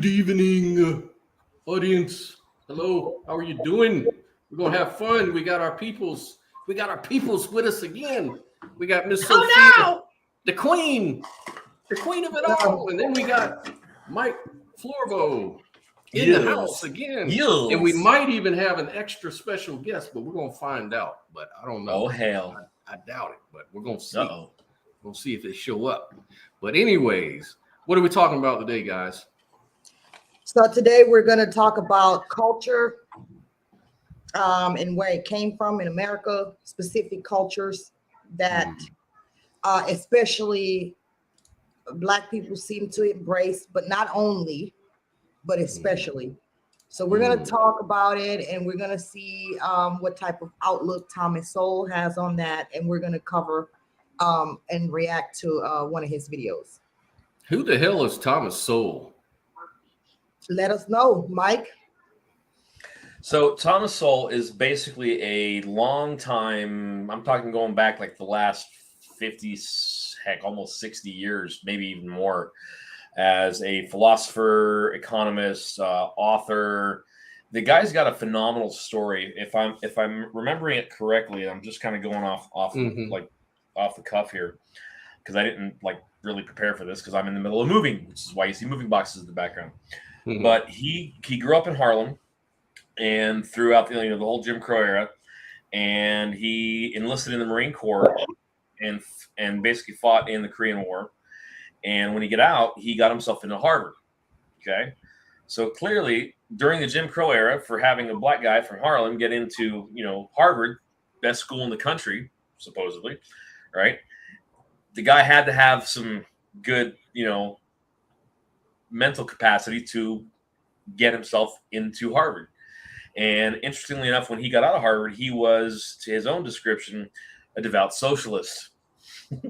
Good evening, audience. Hello, how are you doing? We're gonna have fun. We got our peoples. We got our peoples with us again. We got Miss Sophia, the queen of it all, and then we got Mike Florbo in the house again. And we might even have an extra special guest, but we're gonna find out. But I don't know. Oh hell, I doubt it. But we're gonna see. We'll see if they show up. But anyways, what are we talking about today, guys? So today we're going to talk about culture and where it came from in America, specific cultures that especially Black people seem to embrace, but not only, but especially. So we're going to talk about it, and we're going to see what type of outlook Thomas Sowell has on that, and we're going to cover and react to one of his videos. Who the hell is Thomas Sowell? Let us know, Mike. So Thomas Sowell is basically a long time, I'm talking going back like the last 50, heck, almost 60 years, maybe even more, as a philosopher, economist, author. The guy's got a phenomenal story. If I'm remembering it correctly, I'm just kind of going off the cuff here, because I didn't really prepare for this because I'm in the middle of moving, which is why you see moving boxes in the background. But he grew up in Harlem and throughout the whole Jim Crow era, and he enlisted in the Marine Corps and basically fought in the Korean War. And when he got out, he got himself into Harvard. Okay, so clearly during the Jim Crow era, for having a Black guy from Harlem get into Harvard, best school in the country supposedly, right? The guy had to have some good mental capacity to get himself into Harvard. And interestingly enough, when he got out of Harvard, he was, to his own description, a devout socialist. Which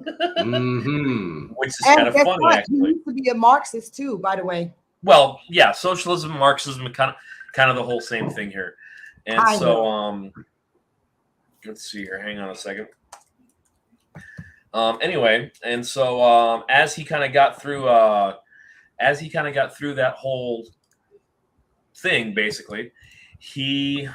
is kind of funny, actually. He used to be a Marxist too, by the way. Well, yeah, socialism, Marxism, kind of the whole same thing here. And let's see here. Hang on a second. Anyway, and so as he kind of got through that whole thing, basically, he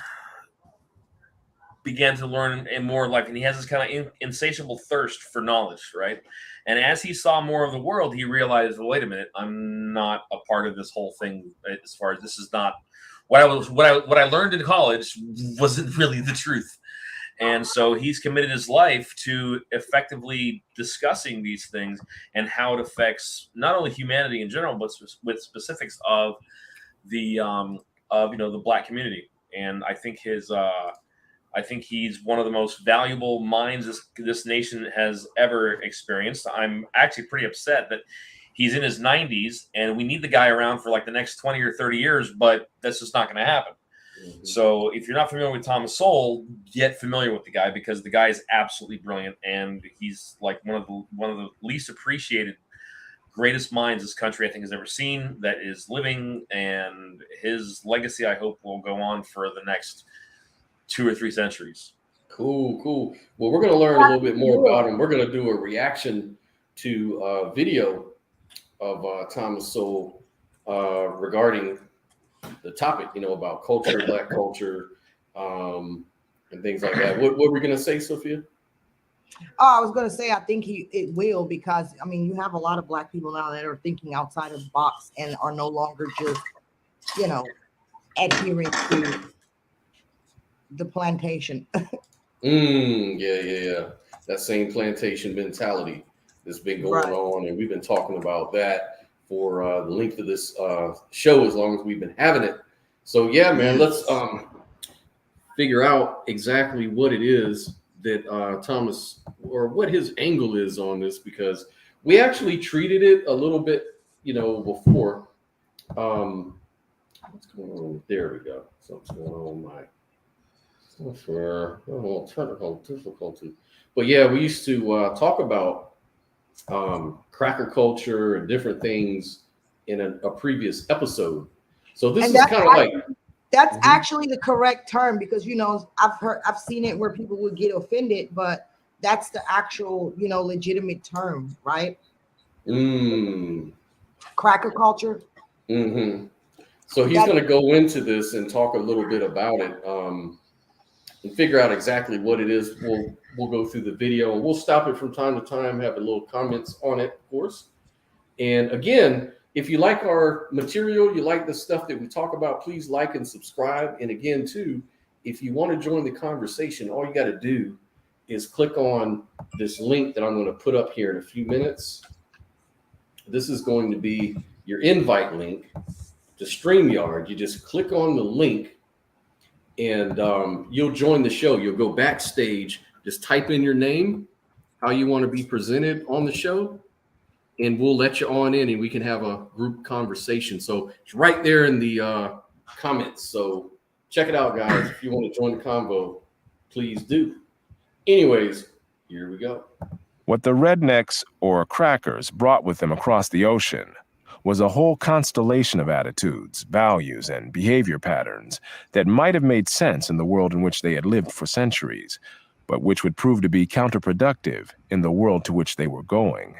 began to learn and more and he has this kind of insatiable thirst for knowledge, right? And as he saw more of the world, he realized, well, wait a minute, I'm not a part of this whole thing. As far as this is not what I learned in college wasn't really the truth. And so he's committed his life to effectively discussing these things and how it affects not only humanity in general, but with specifics of the the Black community. And I think he's one of the most valuable minds this nation has ever experienced. I'm actually pretty upset that he's in his 90s and we need the guy around for the next 20 or 30 years, but that's just not going to happen. So if you're not familiar with Thomas Sowell, get familiar with the guy, because the guy is absolutely brilliant, and he's one of the least appreciated, greatest minds this country I think has ever seen that is living, and his legacy I hope will go on for the next 2 or 3 centuries. Cool. Well, we're going to learn a little bit more about him. We're going to do a reaction to a video of Thomas Sowell regarding the topic, about culture, Black culture, and things like that. What were we going to say, Sophia? I was going to say, I think it will, because you have a lot of Black people now that are thinking outside of the box and are no longer just, adhering to the plantation. Yeah. That same plantation mentality that's been going on, and we've been talking about that for the length of this show, as long as we've been having it. So yeah, man, let's figure out exactly what it is that Thomas, or what his angle is on this, because we actually treated it a little bit, before. What's going on? There we go. Something's going on with my software. Technical difficulty. But yeah, we used to talk about cracker culture and different things in a previous episode. So this is kind of that's actually the correct term, because I've seen it where people would get offended, but that's the actual legitimate term, right? Mm. Cracker culture. Mm-hmm. So he's going to go into this and talk a little bit about it, and figure out exactly what it is. We'll go through the video, and we'll stop it from time to time, have a little comments on it, of course. And again, if you like our material, you like the stuff that we talk about, please like and subscribe. And again, too, if you want to join the conversation, all you got to do is click on this link that I'm going to put up here in a few minutes. This is going to be your invite link to StreamYard. You just click on the link, and you'll join the show. You'll go backstage, just type in your name, how you want to be presented on the show, and we'll let you on in and we can have a group conversation. So it's right there in the comments. So check it out, guys. If you want to join the convo, please do. Anyways, here we go. What the rednecks, or crackers, brought with them across the ocean was a whole constellation of attitudes, values, and behavior patterns that might have made sense in the world in which they had lived for centuries, but which would prove to be counterproductive in the world to which they were going,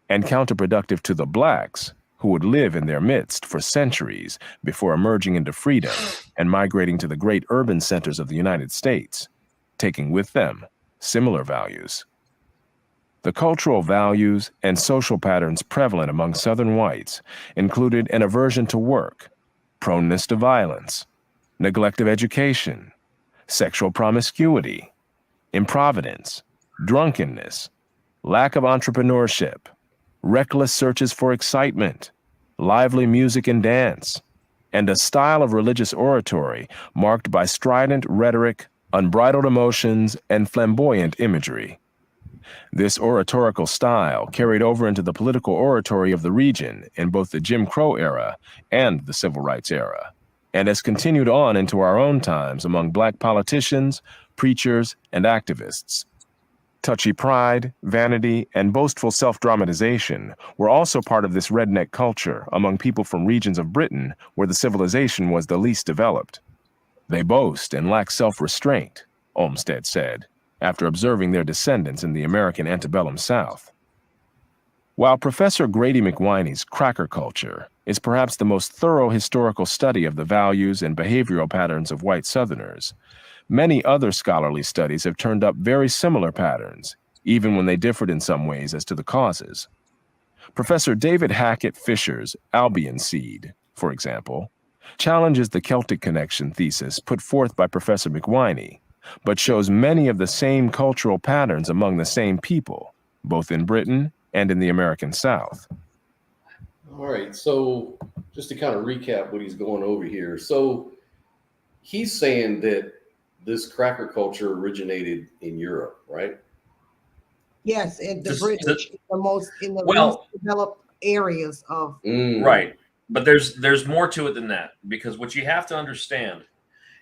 and counterproductive to the blacks who would live in their midst for centuries before emerging into freedom and migrating to the great urban centers of the United States, taking with them similar values. The cultural values and social patterns prevalent among Southern whites included an aversion to work, proneness to violence, neglect of education, sexual promiscuity, improvidence, drunkenness, lack of entrepreneurship, reckless searches for excitement, lively music and dance, and a style of religious oratory marked by strident rhetoric, unbridled emotions, and flamboyant imagery. This oratorical style carried over into the political oratory of the region in both the Jim Crow era and the Civil Rights era, and has continued on into our own times among black politicians, preachers, and activists. Touchy pride, vanity, and boastful self-dramatization were also part of this redneck culture among people from regions of Britain where the civilization was the least developed. They boast and lack self-restraint, Olmsted said, after observing their descendants in the American antebellum South. While Professor Grady McWhiney's cracker culture is perhaps the most thorough historical study of the values and behavioral patterns of white Southerners, many other scholarly studies have turned up very similar patterns, even when they differed in some ways as to the causes. Professor David Hackett Fisher's Albion Seed, for example, challenges the Celtic connection thesis put forth by Professor McWhiney, but shows many of the same cultural patterns among the same people, both in Britain and in the American South. All right, so just to kind of recap what he's going over here. So he's saying that this cracker culture originated in Europe, right? Yes, in the British, the most developed areas of right. But there's more to it than that, because what you have to understand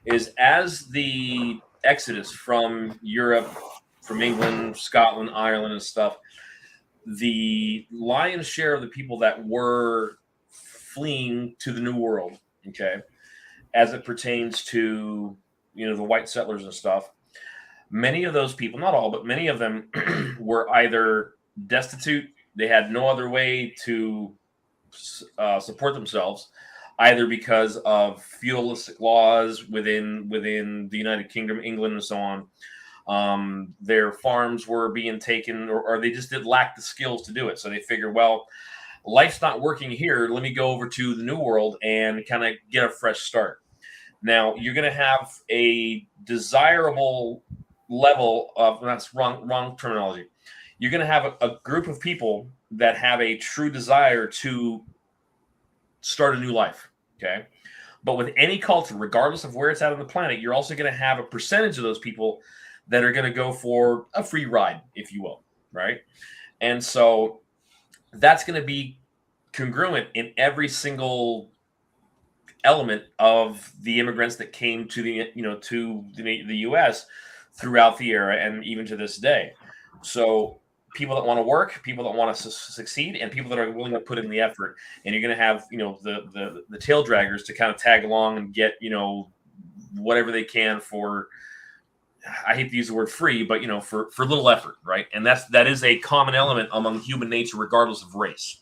is as the exodus from Europe, from England, Scotland, Ireland, and stuff, the lion's share of the people that were fleeing to the New World, okay, as it pertains to, you know, the white settlers and stuff, many of those people, not all, but many of them were either destitute, they had no other way to support themselves, either because of feudalistic laws within the United Kingdom, England, and so on. Their farms were being taken, or they just did lack the skills to do it. So they figured, well, life's not working here. Let me go over to the New World and kind of get a fresh start. Now, you're going to have a desirable level of, that's wrong terminology. You're going to have a group of people that have a true desire to start a new life. Okay. But with any culture, regardless of where it's at on the planet, you're also going to have a percentage of those people that are going to go for a free ride, if you will. Right. And so that's going to be congruent in every single element of the immigrants that came to the, you know, to the U.S. throughout the era and even to this day. So people that want to work, people that want to succeed, and people that are willing to put in the effort. And you're going to have, you know, the tail draggers to kind of tag along and get, you know, whatever they can for, I hate to use the word free, but, you know, for little effort, right? And that is a common element among human nature, regardless of race.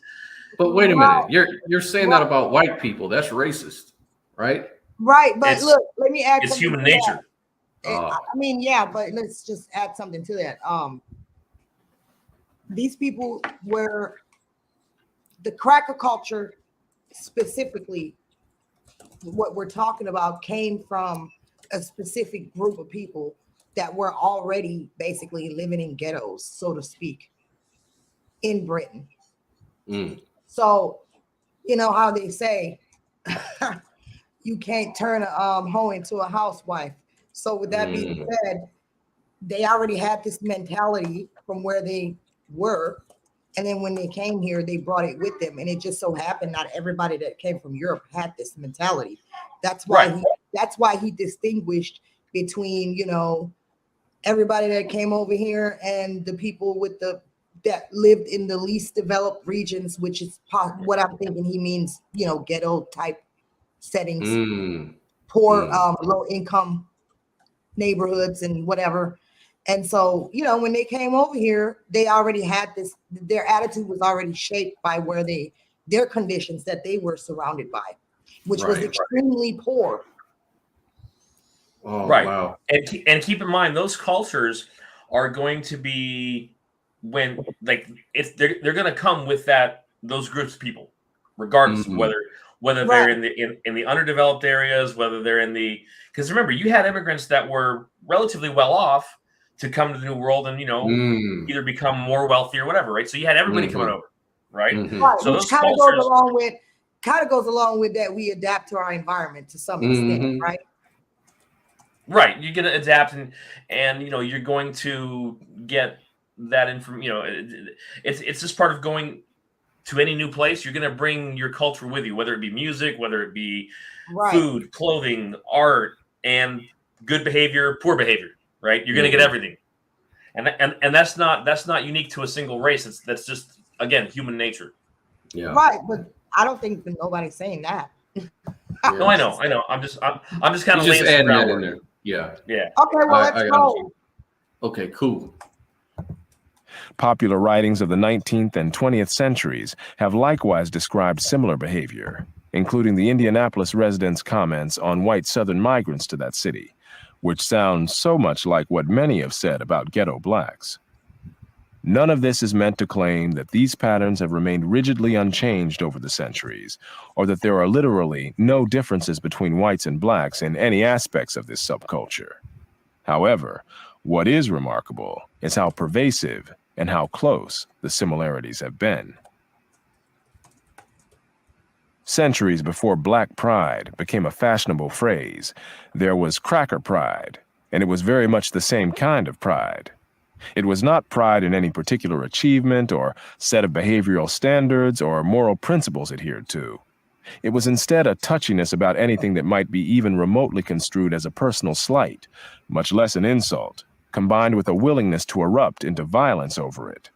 But wait a Right. minute. You're saying that about white people. That's racist, right? Right, but It's- look, let me add It's something human to that. nature. I mean, yeah, but let's just add something to that. These people were the cracker culture specifically, what we're talking about came from a specific group of people that were already basically living in ghettos, so to speak, in Britain. Mm. So, you know how they say you can't turn a hoe into a housewife. So with that being said, they already had this mentality from where they were. And then when they came here, they brought it with them. And it just so happened not everybody that came from Europe had this mentality. That's why he distinguished between, you know, everybody that came over here and the people with that lived in the least developed regions, which is what I'm thinking he means, you know, ghetto type settings, poor, low income neighborhoods and whatever. And so, you know, when they came over here, they already had this, their attitude was already shaped by their conditions that they were surrounded by, which was extremely poor. Oh, Right. wow. And keep in mind, those cultures are going to be when they're going to come with those groups of people, regardless of whether they're in the underdeveloped areas, whether they're because remember, you had immigrants that were relatively well off to come to the New World and, you know, either become more wealthy or whatever, right? So you had everybody coming over, right? Right, So which those kind of cultures goes along with that we adapt to our environment to some extent, right? Right, you're going to adapt, and you know you're going to get that information. You know, it's just part of going to any new place. You're going to bring your culture with you, whether it be music, whether it be food, clothing, art, and good behavior, poor behavior. Right, you're going to get everything, and that's not unique to a single race. That's just, again, human nature. Yeah. Right, but I don't think that nobody's saying that. No, I know. I'm just kind of laying some groundwork. There. Yeah. Yeah. Okay, well, let's go. Okay, cool. Popular writings of the 19th and 20th centuries have likewise described similar behavior, including the Indianapolis residents' comments on white Southern migrants to that city, which sounds so much like what many have said about ghetto blacks. None of this is meant to claim that these patterns have remained rigidly unchanged over the centuries, or that there are literally no differences between whites and blacks in any aspects of this subculture. However, what is remarkable is how pervasive and how close the similarities have been. Centuries before Black Pride became a fashionable phrase, there was Cracker Pride, and it was very much the same kind of pride. It was not pride in any particular achievement or set of behavioral standards or moral principles adhered to. It was instead a touchiness about anything that might be even remotely construed as a personal slight, much less an insult, combined with a willingness to erupt into violence over it.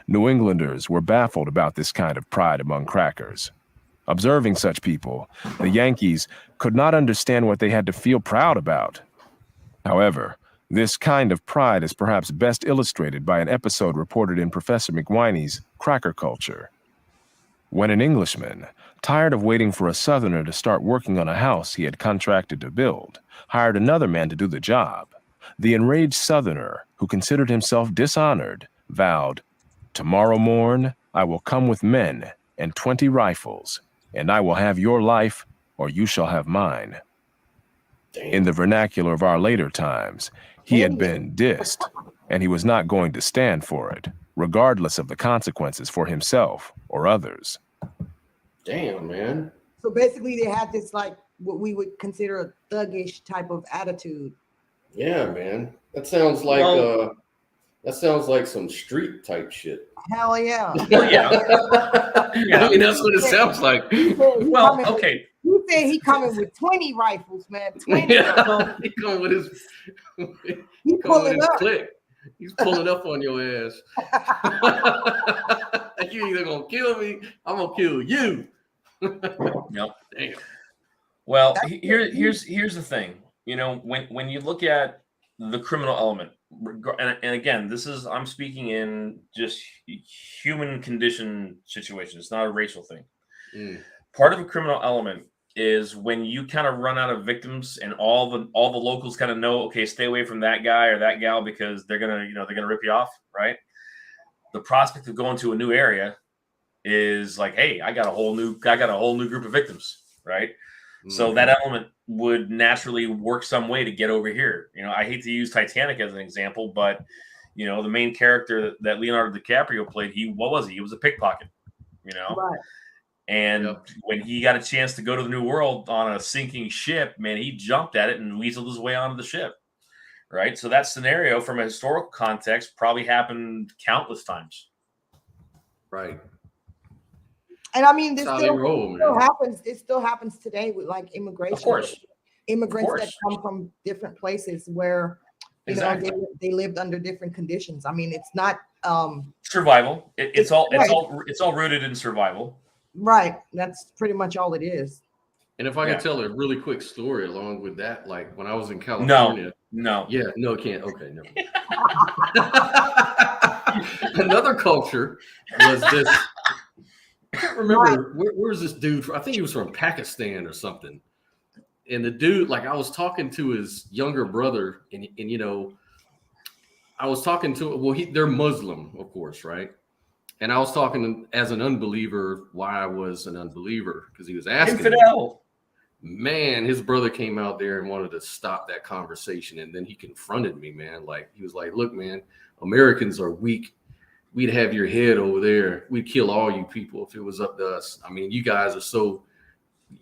New Englanders were baffled about this kind of pride among crackers. Observing such people, the Yankees could not understand what they had to feel proud about. However, this kind of pride is perhaps best illustrated by an episode reported in Professor McWhiney's Cracker Culture. When an Englishman, tired of waiting for a Southerner to start working on a house he had contracted to build, hired another man to do the job, the enraged Southerner, who considered himself dishonored, vowed, "Tomorrow morn I will come with men and 20 rifles, and I will have your life, or you shall have mine." Damn. In the vernacular of our later times, he had been dissed, and he was not going to stand for it, regardless of the consequences for himself or others. Damn, man. So basically they had this, like, what we would consider a thuggish type of attitude. Yeah, man. That sounds like some street type shit. Hell yeah. Well, yeah. I mean, that's what it sounds like. Well, okay. He said he coming with 20 rifles, man. 20. Yeah, he coming with his. He pulling up. Click. He's pulling up on your ass. You either gonna kill me, I'm gonna kill you. Yep. Damn. Well, here's the thing. You know, when you look at the criminal element. And again, I'm speaking in just human condition situations. It's not a racial thing. Part of a criminal element is when you kind of run out of victims and all the locals kind of know, okay, stay away from that guy or that gal because they're gonna rip you off, right? The prospect of going to a new area is like, hey, I got a whole new group of victims, right? So that element would naturally work some way to get over here. I hate to use Titanic as an example, but the main character that Leonardo DiCaprio played, he was a pickpocket, Right. And when he got a chance to go to the New World on a sinking ship, man, he jumped at it and weaseled his way onto the ship, right? So that scenario, from a historical context, probably happened countless times. Right. And I mean, this That's how still, they roll, still man. happens. It still happens today with like immigration. Of course. Immigrants Of that course. come from different places where Exactly. they lived under different conditions. I mean, it's not survival. It's all rooted in survival. right. That's pretty much all it is. And if I can Yeah. tell a really quick story along with that, like when I was in California. No. Yeah, no, can't. Okay, never. Another culture was this. I can't remember where's this dude from? I think he was from Pakistan or something. And the dude, like, I was talking to his younger brother, and I was talking to, well, they're Muslim, of course, right? And I was talking as an unbeliever why I was an unbeliever, because he was asking Infidel. Man, his brother came out there and wanted to stop that conversation, and then he confronted me, man. Like, he was like, look, man, Americans are weak. We'd have your head over there. We'd kill all you people if it was up to us. I mean, you guys are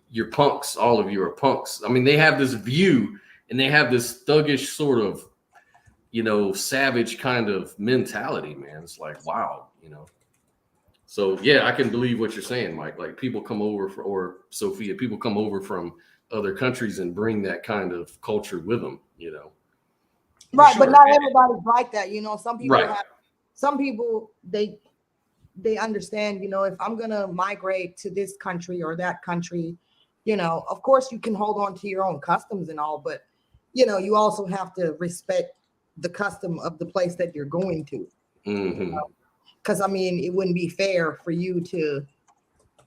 you're punks. All of you are punks. I mean, they have this view, and they have this thuggish sort of, savage kind of mentality, man. It's like, wow, So, yeah, I can believe what you're saying, Mike. Like, people come over or Sophia, people come over from other countries and bring that kind of culture with them, Right, Sure. but not everybody's like that. Some people Right. some people they understand, if I'm gonna migrate to this country or that country, of course you can hold on to your own customs and all, but you also have to respect the custom of the place that you're going to. Mm-hmm. Because I mean, it wouldn't be fair for you to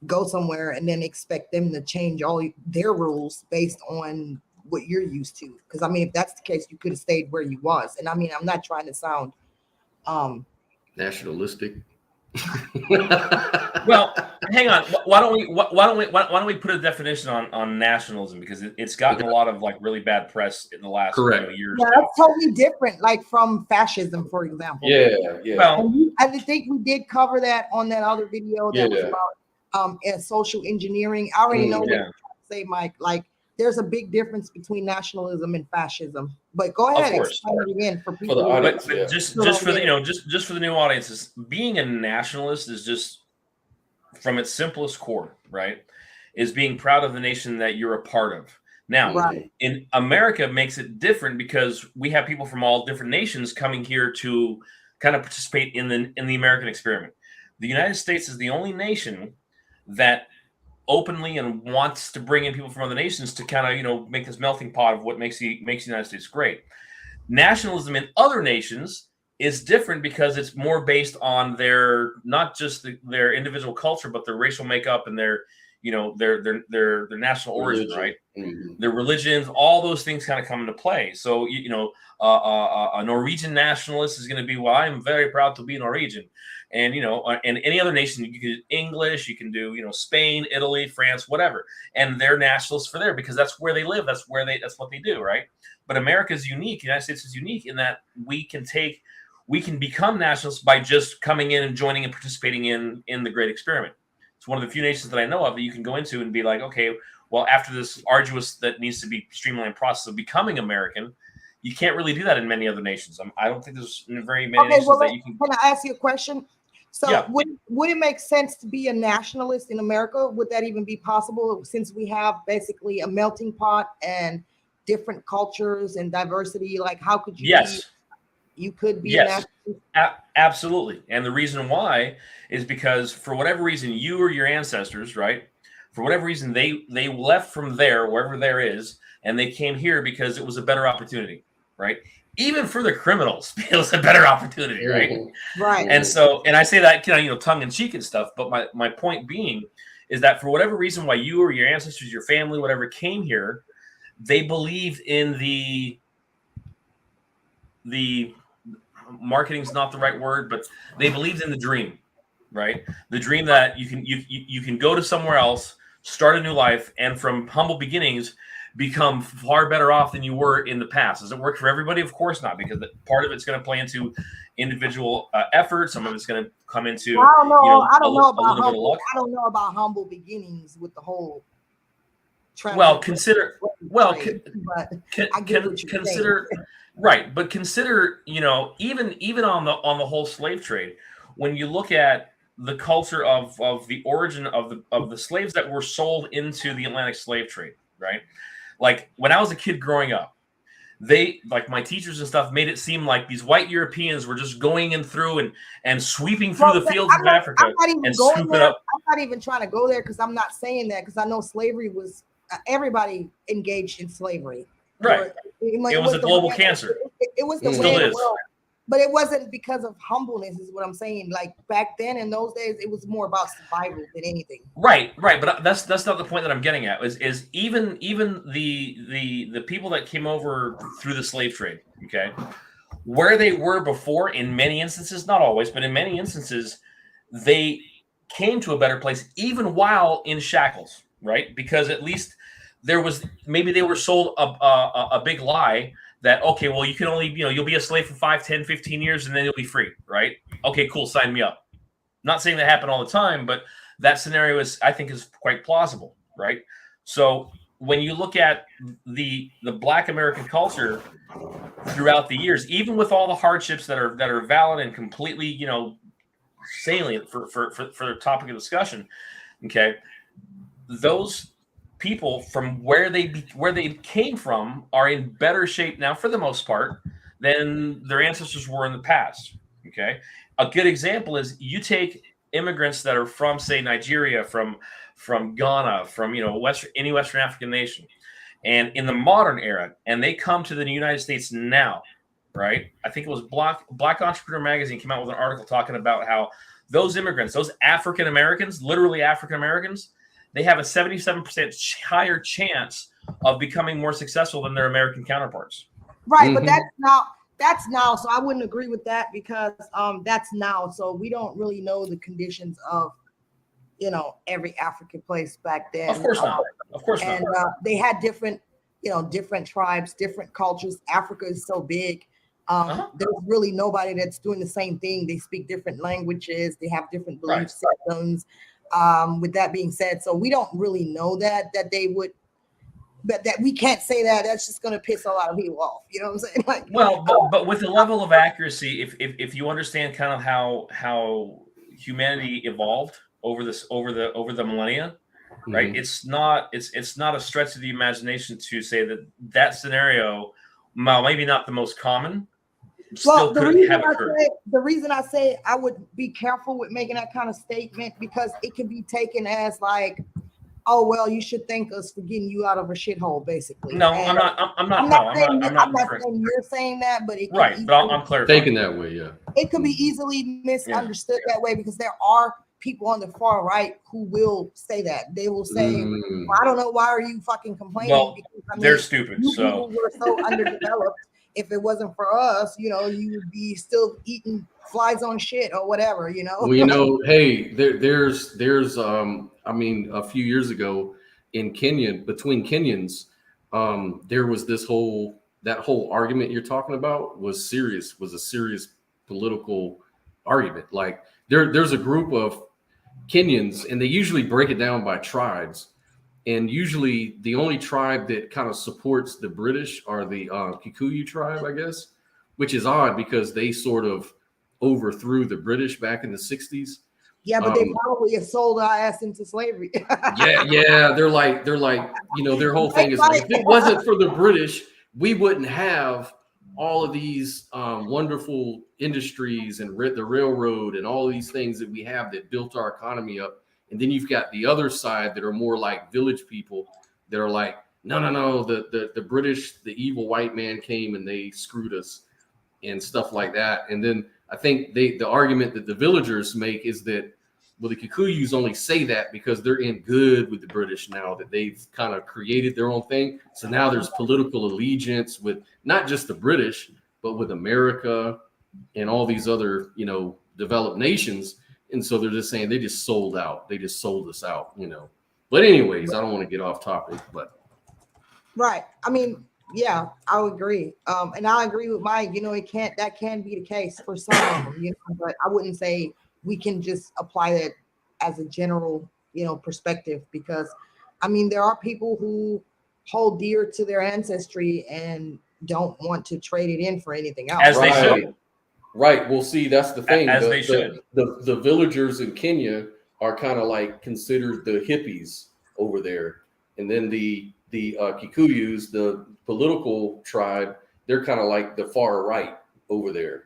go somewhere and then expect them to change all their rules based on what you're used to. Because I mean, if that's the case, you could have stayed where you was. And I mean, I'm not trying to sound Nationalistic. Well, hang on. Why don't we put a definition on nationalism, because it's gotten a lot of like really bad press in the last years. Yeah, that's totally different, like from fascism, for example. Yeah. Well, I think we did cover that on that other video that was about social engineering. I already know what you're trying to say, Mike. Like, there's a big difference between nationalism and fascism. But go ahead and explain it again for people. For the audience, but just for the just for the new audiences, being a nationalist is just, from its simplest core, right, is being proud of the nation that you're a part of. Now, in America, makes it different because we have people from all different nations coming here to kind of participate in the American experiment. The United States is the only nation that openly and wants to bring in people from other nations to kind of make this melting pot of what makes the United States great. Nationalism in other nations is different because it's more based on their not just their individual culture, but their racial makeup and their their national origin, right? Mm-hmm. Their religions, all those things kind of come into play. So a Norwegian nationalist is going to be, well, I'm very proud to be Norwegian. And and any other nation, you can do English, you can do Spain, Italy, France, whatever, and they're nationalists for there because that's where they live, that's what they do, right? But America is unique. The United States is unique in that we can become nationalists by just coming in and joining and participating in the great experiment. It's one of the few nations that I know of that you can go into and be like, okay, well, after this arduous that needs to be streamlined process of becoming American, you can't really do that in many other nations. I don't think there's very many nations that you can. Can I ask you a question? So Yeah. would it make sense to be a nationalist in America? Would that even be possible since we have basically a melting pot and different cultures and diversity? Like, how could you? Yes. You could be. Yes. Absolutely. And the reason why is because for whatever reason, you or your ancestors, right? For whatever reason, they left from there, wherever there is, and they came here because it was a better opportunity, right? even for the criminals, it was a better opportunity, right? Right. And so, and I say that, tongue in cheek and stuff, but my point being is that for whatever reason, why you or your ancestors, your family, whatever came here, they believed in the marketing's not the right word, but they believed in the dream, right? The dream that you can go to somewhere else, start a new life, and from humble beginnings become far better off than you were in the past. Does it work for everybody? Of course not, because part of it's going to play into individual effort. Some of it's going to come into I don't know. I a little bit of luck. I don't know about humble beginnings with the whole. Well, consider. Well, consider. Right, but consider, even on the whole slave trade, when you look at the culture of the origin of the slaves that were sold into the Atlantic slave trade, right? Like when I was a kid growing up, they, like my teachers and stuff, made it seem like these white Europeans were just going in through and sweeping through the fields of Africa and scooping up. I'm not even trying to go there because I'm not saying that, because I know slavery was everybody engaged in slavery. Right. It was a global cancer. It was the way of the world. But it wasn't because of humbleness, is what I'm saying. Like back then, in those days, it was more about survival than anything. Right. But that's not the point that I'm getting at. Is even the people that came over through the slave trade, okay, where they were before, in many instances, not always, but in many instances, they came to a better place even while in shackles, right? Because at least maybe they were sold a big lie that, okay, well, you can only, you'll be a slave for 5, 10, 15 years and then you'll be free, right? Okay, cool, sign me up. Not saying that happened all the time, but that scenario I think is quite plausible, right? So when you look at the Black American culture throughout the years, even with all the hardships that are valid and completely, salient for the topic of discussion, okay, those people from where they came from are in better shape now for the most part than their ancestors were in the past. Okay, a good example is you take immigrants that are from, say, Nigeria, from Ghana, from any Western African nation, and in the modern era, and they come to the United States now, right? I think it was Black Entrepreneur Magazine came out with an article talking about how those immigrants, those African Americans, literally African Americans, they have a 77% higher chance of becoming more successful than their American counterparts. Right, but that's now. So I wouldn't agree with that, because that's now. So we don't really know the conditions of, every African place back then. Of course not. Of course not. And they had different tribes, different cultures. Africa is so big. There's really nobody that's doing the same thing. They speak different languages. They have different belief systems. With that being said, so we don't really know that they would, that we can't say that. That's just going to piss a lot of people off. You know what I'm saying? Like, well, but with the level of accuracy, if you understand kind of how humanity evolved over the millennia, right? It's not a stretch of the imagination to say that scenario, while maybe not the most common, well, the reason I say I would be careful with making that kind of statement, because it can be taken as like, oh, well, you should thank us for getting you out of a shithole, basically. No, and I'm not saying you're saying that, but it can right. But I'm clarifying. Taken that way, yeah. It could be easily misunderstood that way, because there are people on the far right who will say that. They will say, well, I don't know, why are you fucking complaining? Well, because, they're stupid. So we're so underdeveloped. If it wasn't for us, you would be still eating flies on shit or whatever, Well, hey, there's I mean, a few years ago in Kenya, between Kenyans, there was that whole argument you're talking about was a serious political argument. Like there's a group of Kenyans, and they usually break it down by tribes. And usually the only tribe that kind of supports the British are the Kikuyu tribe, I guess, which is odd because they sort of overthrew the British back in the 60s. Yeah, but they probably have sold our ass into slavery. yeah. They're like, their whole thing is like, if it wasn't for the British, we wouldn't have all of these wonderful industries and the railroad and all these things that we have that built our economy up. And then you've got the other side that are more like village people that are like, no, the British, the evil white man came and they screwed us. and stuff like that. And then I think the argument that the villagers make is that, well, the Kikuyus only say that because they're in good with the British now, that they've kind of created their own thing. So now there's political allegiance with not just the British, but with America and all these other, developed nations. And so they're just saying they just sold out. They just sold us out, But anyways, I don't want to get off topic, but. Right. I mean, yeah, I would agree. And I agree with Mike, that can be the case for some of them, but I wouldn't say we can just apply that as a general, perspective, because I mean, there are people who hold dear to their ancestry and don't want to trade it in for anything else. As they should. Right. Well, see, that's the thing. As they should. The villagers in Kenya are kind of like considered the hippies over there. And then the Kikuyus, the political tribe, they're kind of like the far right over there,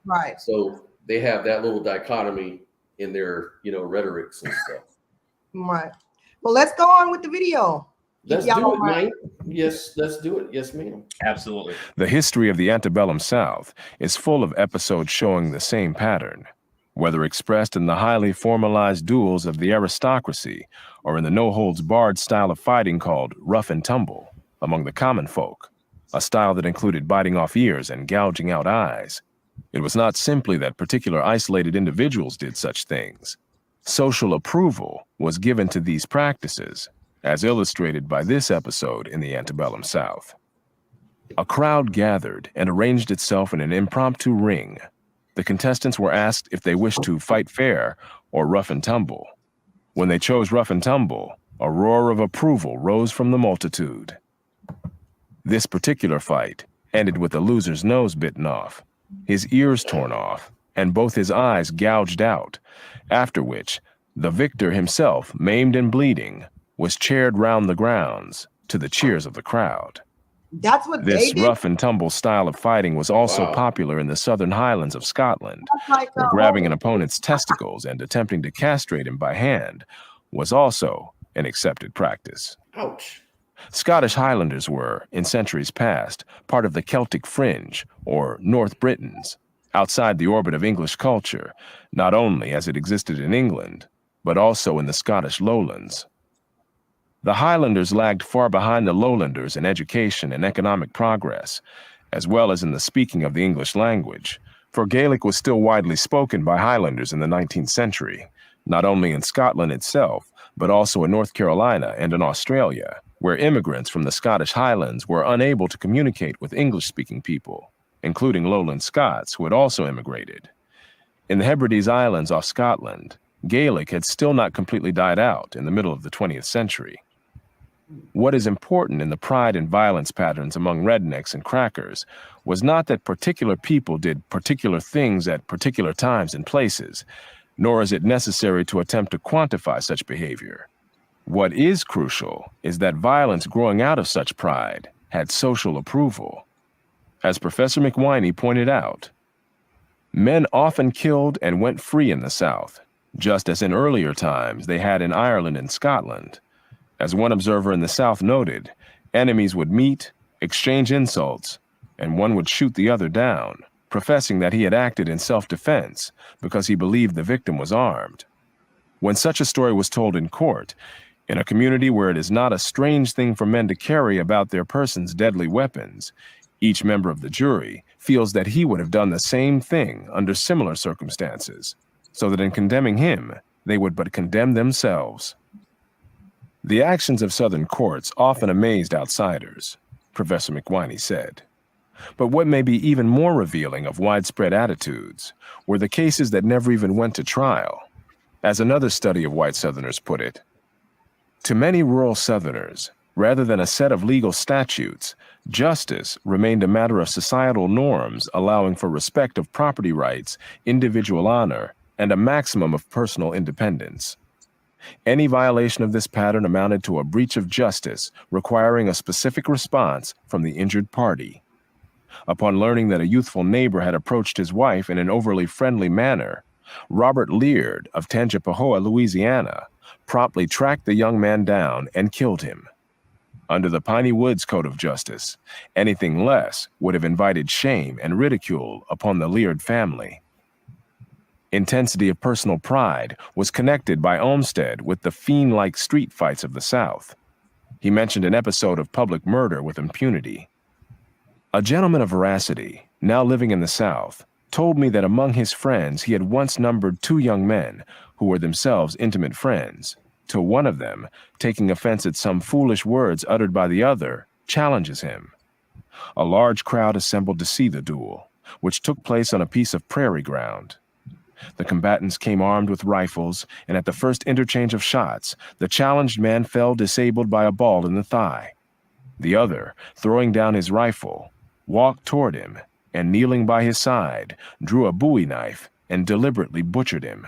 Right. So they have that little dichotomy in their, rhetorics and stuff. Right. Well, let's go on with the video. Let's do it, Mike. Yes, let's do it. Yes, ma'am. Absolutely. The history of the antebellum South is full of episodes showing the same pattern, whether expressed in the highly formalized duels of the aristocracy or in the no-holds-barred style of fighting called rough and tumble among the common folk, a style that included biting off ears and gouging out eyes. It was not simply that particular isolated individuals did such things. Social approval was given to these practices, as illustrated by this episode in the antebellum South. A crowd gathered and arranged itself in an impromptu ring. The contestants were asked if they wished to fight fair or rough and tumble. When they chose rough and tumble, a roar of approval rose from the multitude. This particular fight ended with the loser's nose bitten off, his ears torn off, and both his eyes gouged out, after which the victor himself, maimed and bleeding, was chaired round the grounds to the cheers of the crowd. That's what This they did. rough and tumble style of fighting was also popular in the southern highlands of Scotland, where grabbing an opponent's testicles and attempting to castrate him by hand was also an accepted practice. Ouch. Scottish Highlanders were, in centuries past, part of the Celtic fringe, or North Britons, outside the orbit of English culture, not only as it existed in England, but also in the Scottish lowlands. The Highlanders lagged far behind the Lowlanders in education and economic progress, as well as in the speaking of the English language, for Gaelic was still widely spoken by Highlanders in the 19th century, not only in Scotland itself, but also in North Carolina and in Australia, where immigrants from the Scottish Highlands were unable to communicate with English-speaking people, including Lowland Scots who had also immigrated. In the Hebrides Islands off Scotland, Gaelic had still not completely died out in the middle of the 20th century. What is important in the pride and violence patterns among rednecks and crackers was not that particular people did particular things at particular times and places, nor is it necessary to attempt to quantify such behavior. What is crucial is that violence growing out of such pride had social approval. As Professor McWhiney pointed out, men often killed and went free in the South, just as in earlier times they had in Ireland and Scotland. As one observer in the South noted, enemies would meet, exchange insults, and one would shoot the other down, professing that he had acted in self-defense because he believed the victim was armed. When such a story was told in court, in a community where it is not a strange thing for men to carry about their persons deadly weapons, each member of the jury feels that he would have done the same thing under similar circumstances, so that in condemning him, they would but condemn themselves. The actions of Southern courts often amazed outsiders, Professor McWhiney said. But what may be even more revealing of widespread attitudes were the cases that never even went to trial. As another study of white Southerners put it, to many rural Southerners, rather than a set of legal statutes, justice remained a matter of societal norms allowing for respect of property rights, individual honor, and a maximum of personal independence. Any violation of this pattern amounted to a breach of justice requiring a specific response from the injured party. Upon learning that a youthful neighbor had approached his wife in an overly friendly manner, Robert Leard of Tangipahoa, Louisiana, promptly tracked the young man down and killed him. Under the Piney Woods Code of Justice, anything less would have invited shame and ridicule upon the Leard family. Intensity of personal pride was connected by Olmsted with the fiend-like street fights of the South. He mentioned an episode of public murder with impunity. A gentleman of veracity, now living in the South, told me that among his friends he had once numbered 2 young men who were themselves intimate friends, till one of them, taking offense at some foolish words uttered by the other, challenges him. A large crowd assembled to see the duel, which took place on a piece of prairie ground. The combatants came armed with rifles, and at the first interchange of shots, the challenged man fell disabled by a ball in the thigh. The other, throwing down his rifle, walked toward him, and kneeling by his side, drew a bowie knife and deliberately butchered him.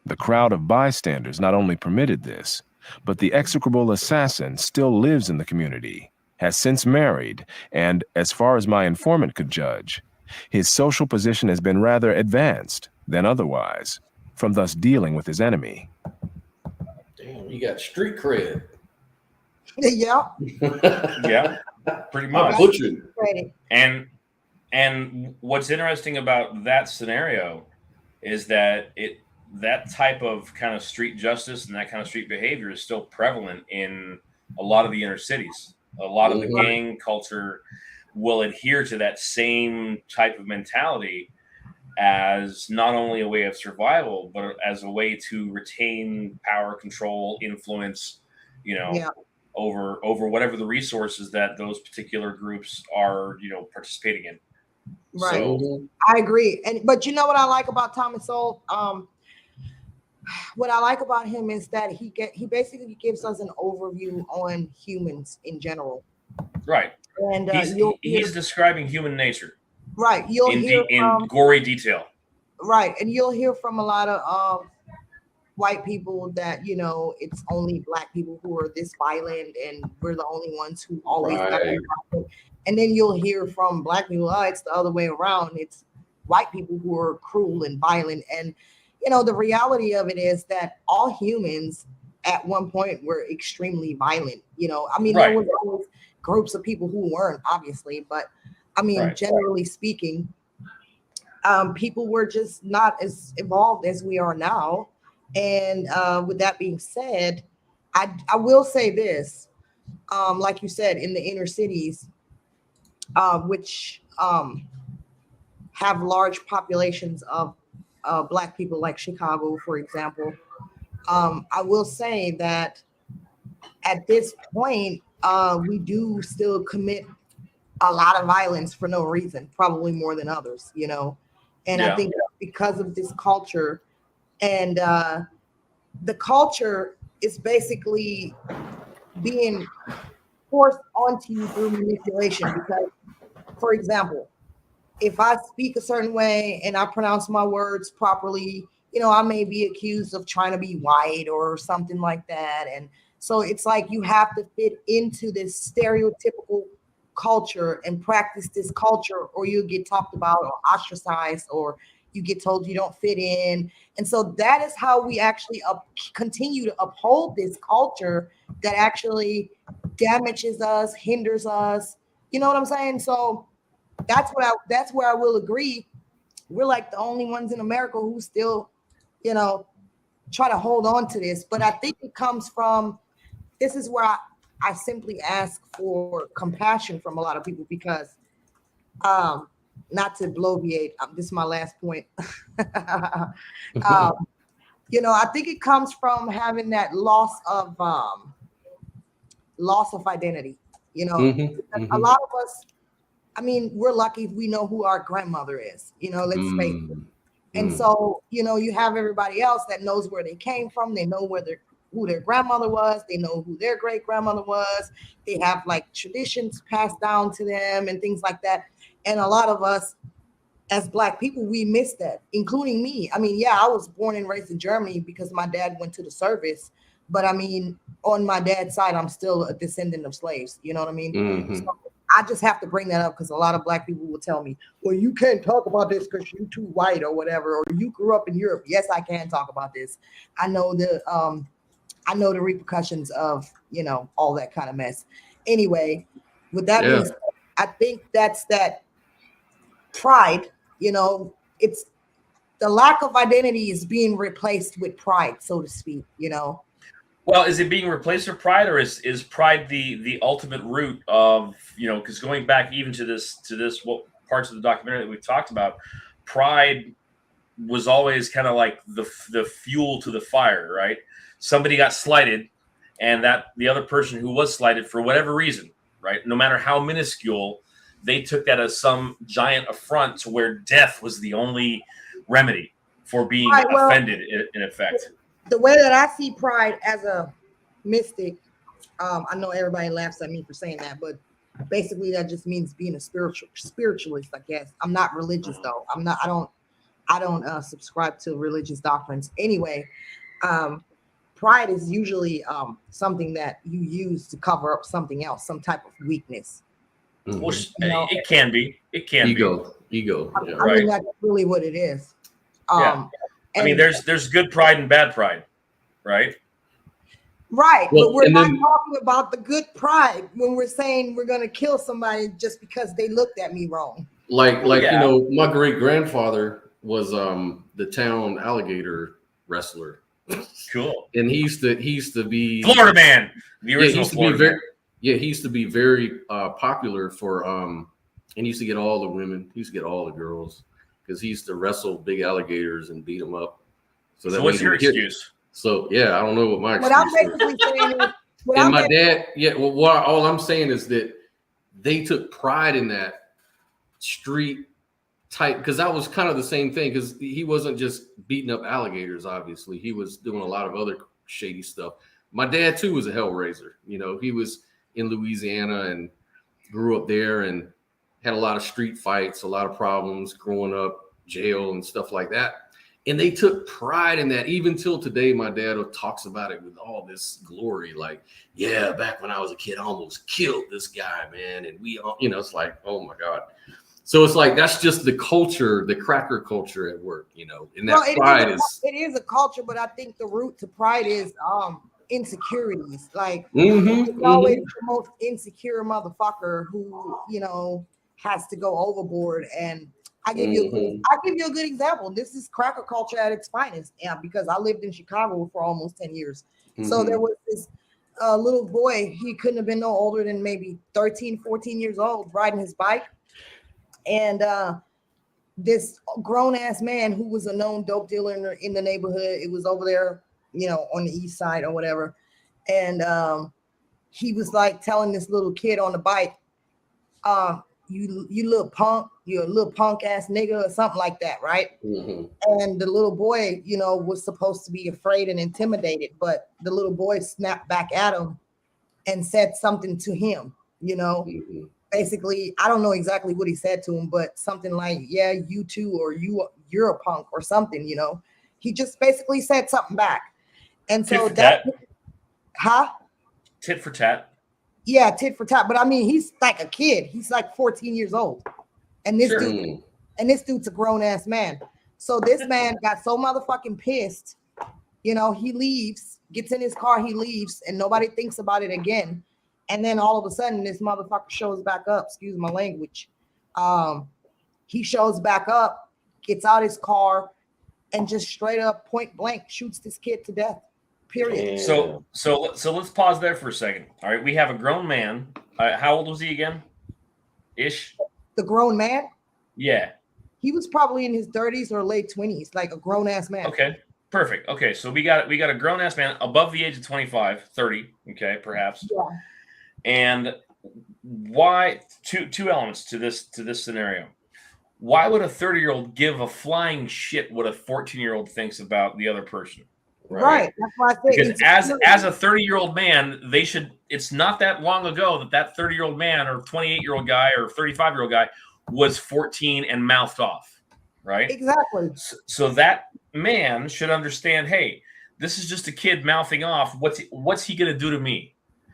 The crowd of bystanders not only permitted this, but the execrable assassin still lives in the community, has since married, and, as far as my informant could judge, his social position has been rather advanced than otherwise, from thus dealing with his enemy. Damn, you got street cred. Yeah. Yeah, pretty much. Butchered. And what's interesting about that scenario is that that type of kind of street justice and that kind of street behavior is still prevalent in a lot of the inner cities. A lot of the gang culture will adhere to that same type of mentality as not only a way of survival, but as a way to retain power, control, influence, over whatever the resources that those particular groups are, participating in. Right. So, I agree. But you know what I like about Thomas Sowell? What I like about him is that he basically gives us an overview on humans in general. Right. And he's describing human nature. Right. You'll hear in gory detail. Right. And you'll hear from a lot of white people that, it's only Black people who are this violent and we're the only ones who always got it. And then you'll hear from Black people, it's the other way around. It's white people who are cruel and violent. And, the reality of it is that all humans at one point were extremely violent. There was always groups of people who weren't, obviously, but generally speaking, people were just not as evolved as we are now. And with that being said, I will say this, like you said, in the inner cities, which have large populations of Black people, like Chicago, for example, I will say that at this point, we do still commit a lot of violence for no reason, probably more than others, and I think because of this culture, and the culture is basically being forced onto you through manipulation. Because, for example, if I speak a certain way and I pronounce my words properly, I may be accused of trying to be white or something like that. And so it's like you have to fit into this stereotypical culture and practice this culture, or you'll get talked about or ostracized, or you get told you don't fit in. And so that is how we actually continue to uphold this culture that actually damages us, hinders us. You know what I'm saying? So that's where I will agree. We're like the only ones in America who still, try to hold on to this. But I think it comes from, this is where I simply ask for compassion from a lot of people, because not to bloviate, this is my last point. I think it comes from having that loss of identity. A lot of us, we're lucky if we know who our grandmother is, let's face it. And so, you have everybody else that knows where they came from. They know who their grandmother was. They know who their great grandmother was. They have like traditions passed down to them and things like that. And a lot of us as Black people, we miss that, including me. I was born and raised in Germany because my dad went to the service. But on my dad's side, I'm still a descendant of slaves. You know what I mean? Mm-hmm. So I just have to bring that up because a lot of Black people will tell me, well, you can't talk about this because you're too white or whatever, or you grew up in Europe. Yes, I can talk about this. I know the repercussions of, all that kind of mess. Anyway, with that being said, I think that's that pride, it's the lack of identity is being replaced with pride, so to speak, Well, is it being replaced with pride, or is pride the ultimate root of, because going back even to this what parts of the documentary that we've talked about, pride was always kind of like the fuel to the fire, right? Somebody got slighted, and that the other person who was slighted for whatever reason, right, no matter how minuscule, they took that as some giant affront to where death was the only remedy for being offended, in effect. The way that I see pride as a mystic, I know everybody laughs at me for saying that, but basically that just means being a spiritualist, I guess. I'm not religious though. I don't subscribe to religious doctrines. Anyway, pride is usually something that you use to cover up something else, some type of weakness. Well, it can be. It can ego. I mean, that's really what it is. I mean, there's good pride and bad pride, right? Right, well, but we're not talking about the good pride when we're saying we're going to kill somebody just because they looked at me wrong. Like my great grandfather was the town alligator wrestler. Cool. And he used to be Florida man. The original Florida man. He used to be very popular for and he used to get all the women. He used to get all the girls because he used to wrestle big alligators and beat them up. So what's your excuse? So I don't know what my excuse I'm basically saying is, and my dad, all I'm saying is that they took pride in that street type, because that was kind of the same thing, because he wasn't just beating up alligators, obviously. He was doing a lot of other shady stuff. My dad too was a hellraiser. He was in Louisiana and grew up there and had a lot of street fights, a lot of problems growing up, jail and stuff like that. And they took pride in that. Even till today, my dad talks about it with all this glory. Like, back when I was a kid, I almost killed this guy, man. And we all, it's like, oh my God. So it's like, that's just the culture, the cracker culture at work, and that pride it is a culture, but I think the root to pride is insecurities. Like, it's always the most insecure motherfucker who, has to go overboard. And I'll give you a good example. This is cracker culture at its finest. Yeah, because I lived in Chicago for almost 10 years. So there was this little boy. He couldn't have been no older than maybe 13, 14 years old, riding his bike. And this grown ass man who was a known dope dealer in the neighborhood. It was over there, on the east side or whatever. And he was like telling this little kid on the bike, you little punk, you're a little punk ass nigga or something like that, right? And the little boy, was supposed to be afraid and intimidated, but the little boy snapped back at him and said something to him, Basically, I don't know exactly what he said to him, but something like, yeah, you too, or you're a punk or something, He just basically said something back. And so that, tit for tat. Yeah, tit for tat. But I mean, he's like a kid. He's like 14 years old. And this dude's a grown ass man. So this man got so motherfucking pissed. He leaves, gets in his car, he leaves, and nobody thinks about it again. And then all of a sudden, this motherfucker shows back up. Excuse my language. He shows back up, gets out his car, and just straight up point blank shoots this kid to death. Period. So let's pause there for a second. All right, we have a grown man. How old was he again? Ish. The grown man? Yeah. He was probably in his 30s or late 20s, like a grown ass man. Okay. Perfect. Okay, so we got a grown ass man above the age of 25, 30. Okay, perhaps. Yeah. And why two elements to this scenario? Why would a 30-year-old give a flying shit what a 14-year-old thinks about the other person? Right. That's why I think, because as a 30-year-old man, they should. It's not that long ago that 30-year-old man or 28-year-old guy or 35-year-old guy was 14 and mouthed off, right? Exactly. So that man should understand. Hey, this is just a kid mouthing off. What's he going to do to me?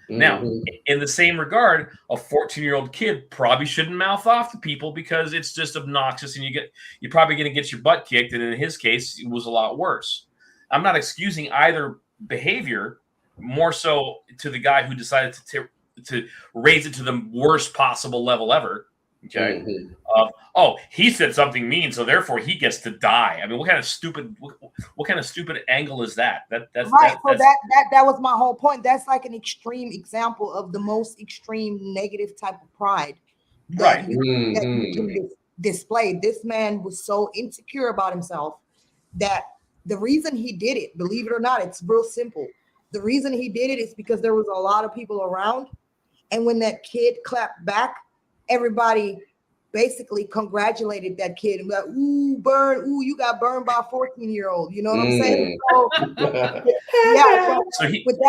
Now, in the same regard, a 14-year-old kid probably shouldn't mouth off to people because it's just obnoxious, and you're probably going to get your butt kicked. And in his case, it was a lot worse. I'm not excusing either behavior, more so to the guy who decided to raise it to the worst possible level ever. Okay. Mhm. Oh, he said something mean, so therefore he gets to die. I mean, what kind of stupid angle is that? That's right. So that's, that was my whole point. That's like an extreme example of the most extreme negative type of pride that right. you can display. This man was so insecure about himself that the reason he did it, believe it or not, it's real simple. The reason he did it is because there was a lot of people around, and when that kid clapped back, everybody basically congratulated that kid and like, ooh, burn, ooh, you got burned by a 14-year-old. You know what I'm saying? So, yeah.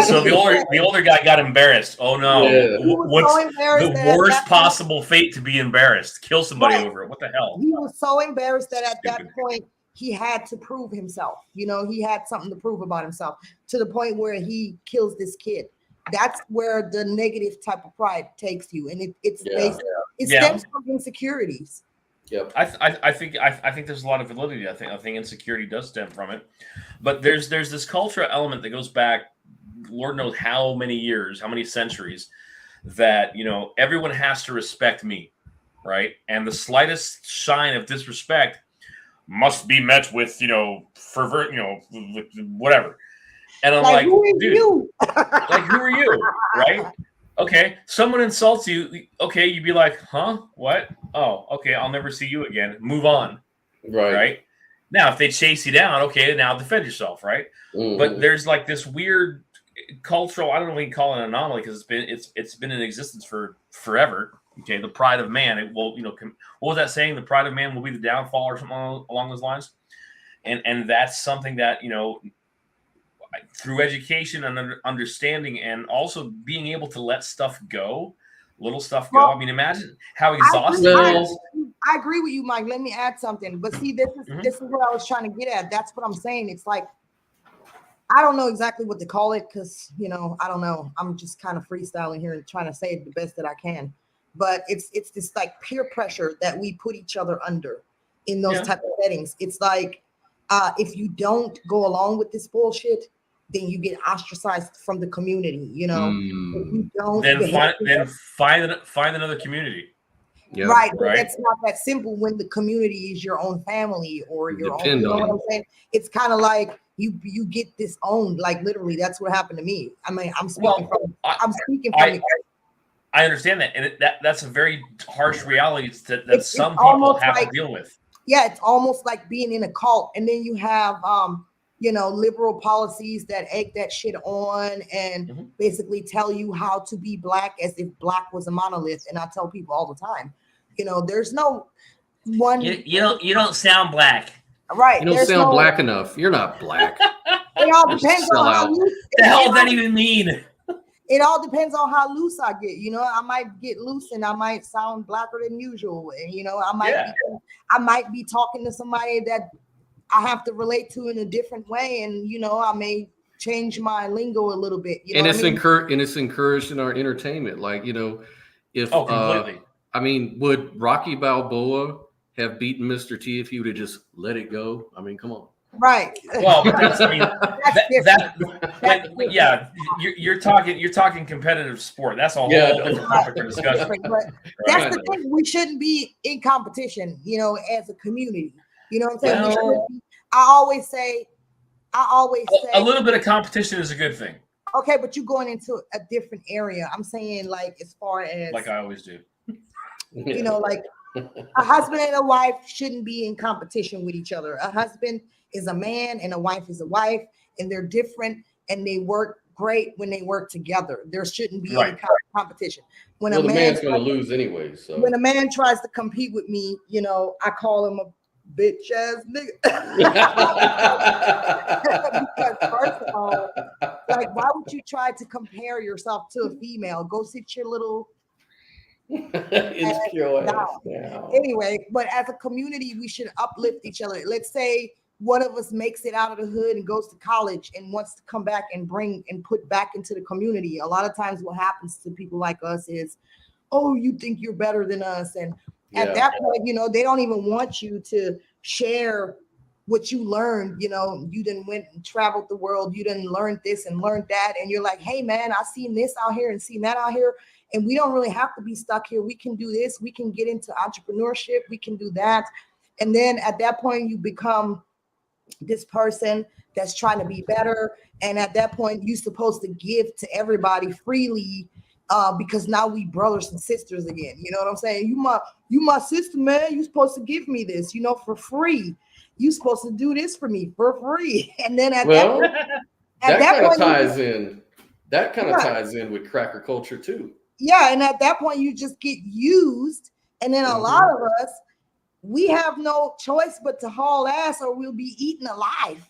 So the older guy got embarrassed. Oh no! Yeah. What's so embarrassed the worst possible fate to be embarrassed? Kill somebody over it. What the hell? He was so embarrassed that at that point he had to prove himself. You know, he had something to prove about himself to the point where he kills this kid. That's where the negative type of pride takes you, and it stems from insecurities. Yep. I think there's a lot of validity. I think insecurity does stem from it, but there's this cultural element that goes back, Lord knows how many years, how many centuries, that everyone has to respect me, right? And the slightest sign of disrespect must be met with fervent, with whatever. And I'm like, dude, like, who are you? Right? Okay. Someone insults you. Okay. You'd be like, huh? What? Oh, okay. I'll never see you again. Move on. Right. Now, if they chase you down, okay, now defend yourself. Right. Mm-hmm. But there's like this weird cultural, I don't know if we can call it an anomaly because it's been in existence for forever. Okay. The pride of man. It will, what was that saying? The pride of man will be the downfall or something along those lines. And that's something that, through education and understanding, and also being able to let stuff go, little stuff go. I mean, imagine how exhausting it is. I agree with you, Mike. Let me add something. But see, this is what I was trying to get at. That's what I'm saying. It's like, I don't know exactly what to call it because, I don't know. I'm just kind of freestyling here and trying to say it the best that I can. But it's this like peer pressure that we put each other under in those type of settings. It's like, if you don't go along with this bullshit, then you get ostracized from the community. If you don't, then find another community. Yeah, right. But it's not that simple when the community is your own family or your own. You know what I'm saying? It's kind of like you get disowned. Like literally, that's what happened to me. I mean, I'm speaking from. I understand that, and that's a very harsh reality that some people have to deal with. Yeah, it's almost like being in a cult, and then you have liberal policies that egg that shit on and basically tell you how to be black as if black was a monolith. And I tell people all the time, there's no one. You don't sound black. Right. You don't sound black enough. You're not black. It all depends on how loose. The hell does that even mean? It all depends on how loose I get. I might get loose and I might sound blacker than usual. And I might be talking to somebody that I have to relate to in a different way, and I may change my lingo a little bit. And it's encouraged in our entertainment. Like if completely. Would Rocky Balboa have beaten Mr. T if he would have just let it go? I mean, come on. Right. Well, you're talking competitive sport. That's a whole different topic for discussion. But that's the thing. We shouldn't be in competition, as a community. You know what I'm saying? Well, I always say a little bit of competition is a good thing. Okay, but you're going into a different area. I'm saying like as far as like I always do. Like a husband and a wife shouldn't be in competition with each other. A husband is a man and a wife is a wife, and they're different and they work great when they work together. There shouldn't be any competition. When the man's going to lose anyway. So when a man tries to compete with me, I call him a bitch ass nigga. Because first of all, like, why would you try to compare yourself to a female? Go sit your little Anyway, but as a community, we should uplift each other. Let's say one of us makes it out of the hood and goes to college and wants to come back and bring and put back into the community. A lot of times what happens to people like us is, oh, you think you're better than us. And at that point, they don't even want you to share what you learned. You done went and traveled the world. You done learned this and learned that. And you're like, hey man, I seen this out here and seen that out here. And we don't really have to be stuck here. We can do this. We can get into entrepreneurship. We can do that. And then at that point, you become this person that's trying to be better. And at that point, you're supposed to give to everybody freely, because now we brothers and sisters again. You know what I'm saying? You my sister, man. You're supposed to give me this, for free. You're supposed to do this for me for free. And then at that point, that kind of ties in with cracker culture too. Yeah, and at that point, you just get used. And then a lot of us, we have no choice but to haul ass, or we'll be eaten alive.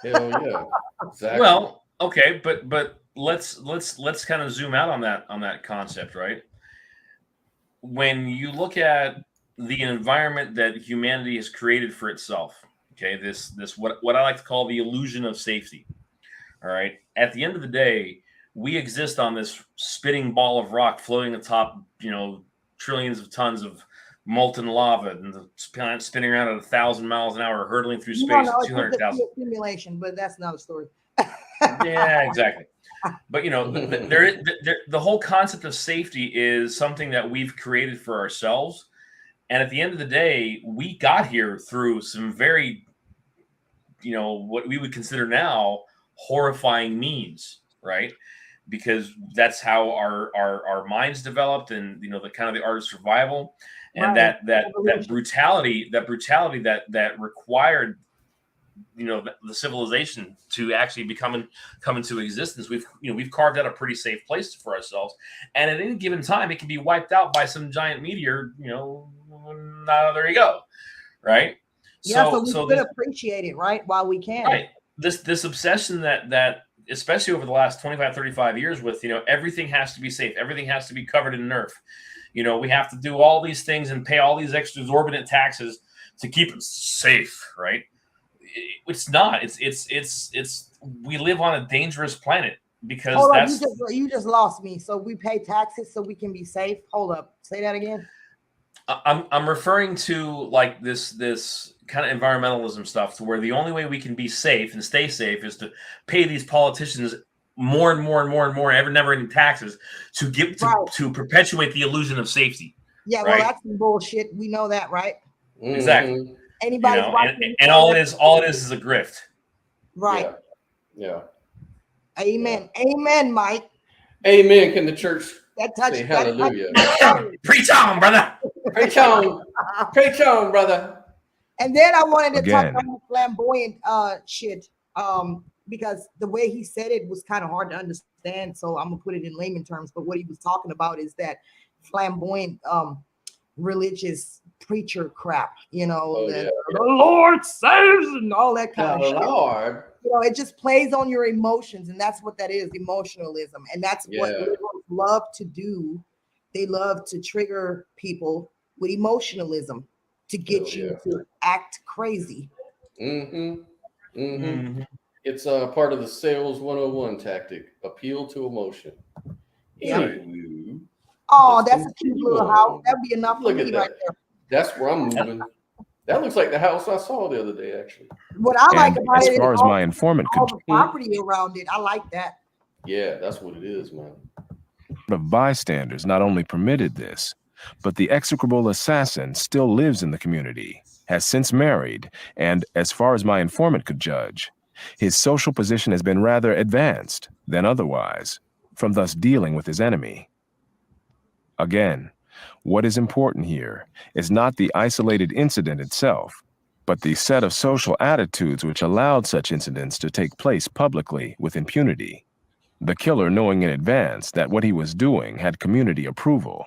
Hell yeah, exactly. Well, okay, but let's kind of zoom out on that concept, right? When you look at the environment that humanity has created for itself, okay, this what I like to call the illusion of safety. All right, at the end of the day, we exist on this spinning ball of rock floating atop, trillions of tons of molten lava, and the planet spinning around at 1,000 miles an hour, hurtling through space at 200,000. Simulation, but that's not a story. Yeah, exactly. But the whole concept of safety is something that we've created for ourselves, and at the end of the day, we got here through some very, what we would consider now horrifying means, right? Because that's how our minds developed, and the kind of the art of survival. And right. that brutality that required, the civilization to actually come into existence. We've carved out a pretty safe place for ourselves, and at any given time, it can be wiped out by some giant meteor. There you go, right? Yeah, so we should appreciate it, right, while we can. Right. This obsession that especially over the last 25, 35 years with, everything has to be safe, everything has to be covered in Nerf. We have to do all these things and pay all these exorbitant taxes to keep it safe, right? It's not. It's we live on a dangerous planet because Hold on, you just lost me. So we pay taxes so we can be safe. Hold up. Say that again. I'm referring to like this kind of environmentalism stuff, to where the only way we can be safe and stay safe is to pay these politicians more and more and more and more never-ending taxes to perpetuate the illusion of safety. Yeah, right? Well, that's some bullshit. We know that, right? Exactly. Anybody and all it is a grift. Right. Yeah. Amen. Amen, Mike. Amen. Can the church say hallelujah? Preach on, brother. Preach on. Preach on, brother. And then I wanted to talk about the flamboyant shit. Because the way he said it was kind of hard to understand. So I'm gonna put it in layman terms. But what he was talking about is that flamboyant religious preacher crap, the Lord saves and all that kind of shit. Lord. It just plays on your emotions, and that's what that is, emotionalism. And that's what liberals love to do. They love to trigger people with emotionalism to get you to act crazy. It's part of the sales 101 tactic: appeal to emotion. Yeah. Oh, that's a cute little house. That'd be enough for me right there. That's where I'm moving. That looks like the house I saw the other day, actually. What I like about it is as my informant all the property around it. I like that. Yeah, that's what it is, man. Of bystanders not only permitted this, but the execrable assassin still lives in the community, has since married, and as far as my informant could judge, his social position has been rather advanced than otherwise, from thus dealing with his enemy. Again, what is important here is not the isolated incident itself, but the set of social attitudes which allowed such incidents to take place publicly with impunity. The killer knowing in advance that what he was doing had community approval.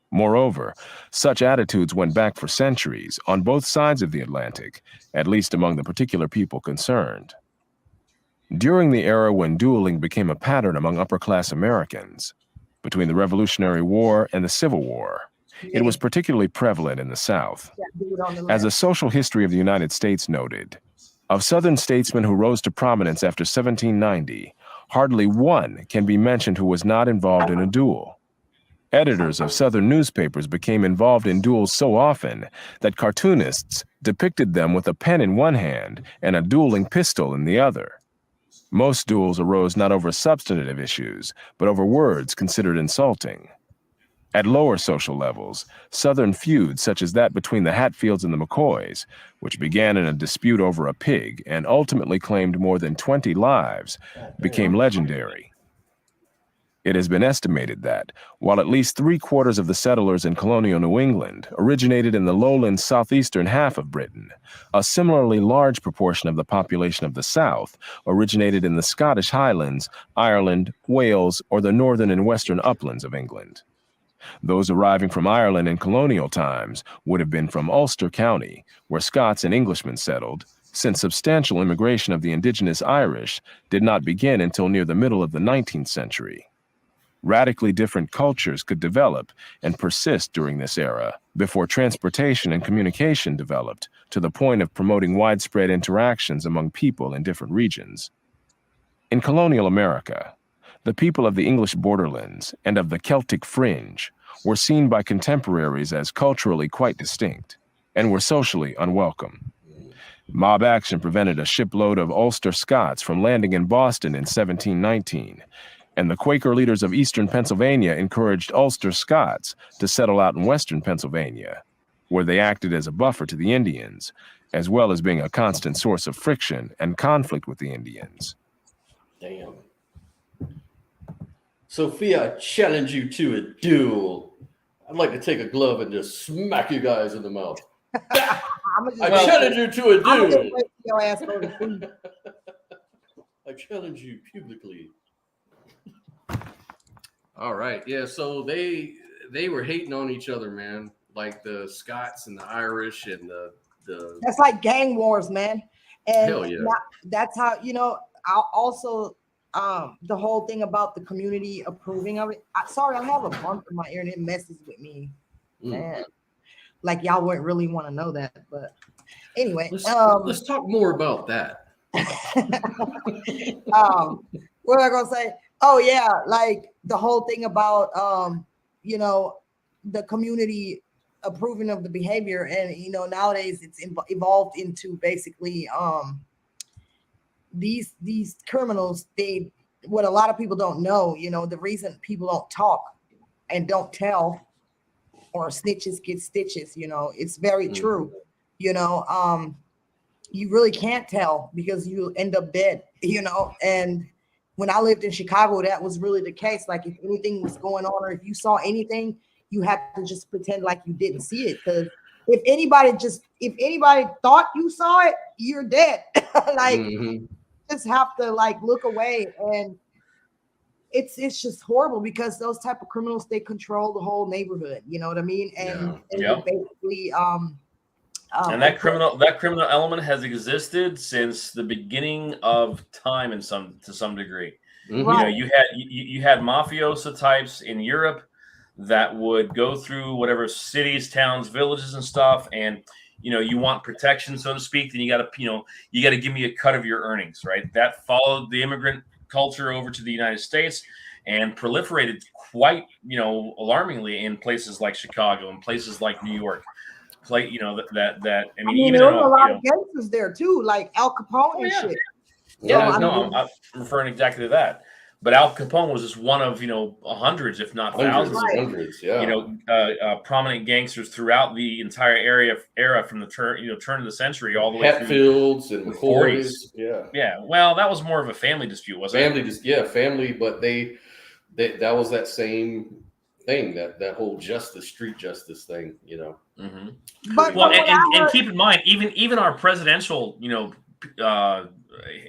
Moreover, such attitudes went back for centuries on both sides of the Atlantic, at least among the particular people concerned. During the era when dueling became a pattern among upper-class Americans, between the Revolutionary War and the Civil War, it was particularly prevalent in the South. As a social history of the United States noted, of Southern statesmen who rose to prominence after 1790, hardly one can be mentioned who was not involved in a duel. Editors of Southern newspapers became involved in duels so often that cartoonists depicted them with a pen in one hand and a dueling pistol in the other. Most duels arose not over substantive issues, but over words considered insulting. At lower social levels, Southern feuds such as that between the Hatfields and the McCoys, which began in a dispute over a pig and ultimately claimed more than 20 lives, became legendary. It has been estimated that, while at least 3/4 of the settlers in colonial New England originated in the lowland southeastern half of Britain, a similarly large proportion of the population of the South originated in the Scottish Highlands, Ireland, Wales, or the northern and western uplands of England. Those arriving from Ireland in colonial times would have been from Ulster County, where Scots and Englishmen settled, since substantial immigration of the indigenous Irish did not begin until near the middle of the 19th century. Radically different cultures could develop and persist during this era before transportation and communication developed to the point of promoting widespread interactions among people in different regions. In colonial America, the people of the English borderlands and of the Celtic fringe were seen by contemporaries as culturally quite distinct and were socially unwelcome. Mob action prevented a shipload of Ulster Scots from landing in Boston in 1719, and the Quaker leaders of eastern Pennsylvania encouraged Ulster Scots to settle out in western Pennsylvania, where they acted as a buffer to the Indians, as well as being a constant source of friction and conflict with the Indians. Damn. Sophia, I challenge you to a duel. I'd like to take a glove and just smack you guys in the mouth. I challenge you to a duel. Your ass go to sleep. I challenge you publicly. All right, yeah. So they were hating on each other, man. Like the Scots and the Irish and the. That's like gang wars, man. And hell yeah. That's how also the whole thing about the community approving of it. Sorry, I have a bump in my ear and it messes with me, man. Like y'all wouldn't really want to know that, but anyway. Let's talk more about that. What am I gonna say? Oh yeah, like the whole thing about the community approving of the behavior, and nowadays it's evolved into basically these criminals. What a lot of people don't know, the reason people don't talk and don't tell, or snitches get stitches, it's very true. You really can't tell because you end up dead, and when I lived in Chicago, that was really the case. Like if anything was going on or if you saw anything, you had to just pretend like you didn't see it. Because if anybody thought you saw it, you're dead. Just have to look away. And it's just horrible because those type of criminals, they control the whole neighborhood. You know what I mean? And basically and that criminal element has existed since the beginning of time to some degree. Right. You had mafioso types in Europe that would go through whatever cities, towns, villages, and stuff, and you want protection, so to speak. Then you got to give me a cut of your earnings, right? That followed the immigrant culture over to the United States and proliferated quite alarmingly in places like Chicago and places like New York. Even there was a lot of gangsters there too, like Al Capone and shit. I'm referring exactly to that. But Al Capone was just one of hundreds, if not thousands, prominent gangsters throughout the entire era from the turn of the century all the way Hatfields and McCoys. Yeah. Well, that was more of a family dispute, wasn't it? Family, but they that was that same thing, that whole street justice thing, Mm-hmm. But and keep in mind, even our presidential,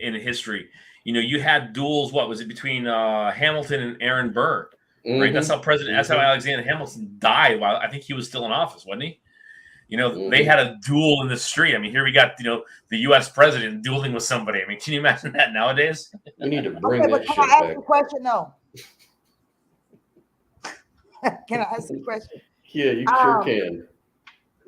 in history, you had duels. What was it between Hamilton and Aaron Burr? Right. That's how Alexander Hamilton died. While I think he was still in office, wasn't he? They had a duel in the street. I mean, here we got the U.S. president dueling with somebody. I mean, can you imagine that nowadays? We need to bring that shit back. Can I ask back. a question though? Can I ask a question? Yeah, you sure can.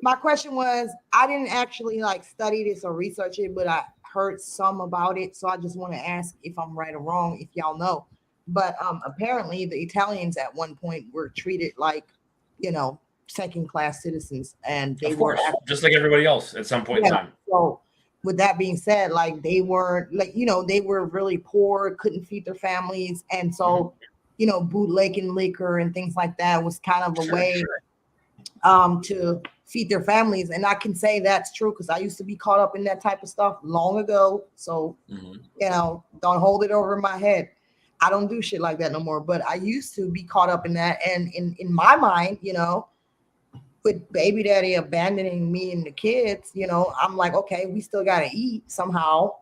My question was, I didn't actually study this or research it, but I heard some about it. So I just want to ask if I'm right or wrong, if y'all know. But apparently the Italians at one point were treated like, second-class citizens, and they were just like everybody else at some point in time. So with that being said, they were they were really poor, couldn't feed their families. And so bootlegging liquor and things like that was kind of a way to feed their families. And I can say that's true because I used to be caught up in that type of stuff long ago. So, don't hold it over my head. I don't do shit like that no more, but I used to be caught up in that. And in my mind, with baby daddy abandoning me and the kids, I'm like, okay, we still got to eat somehow.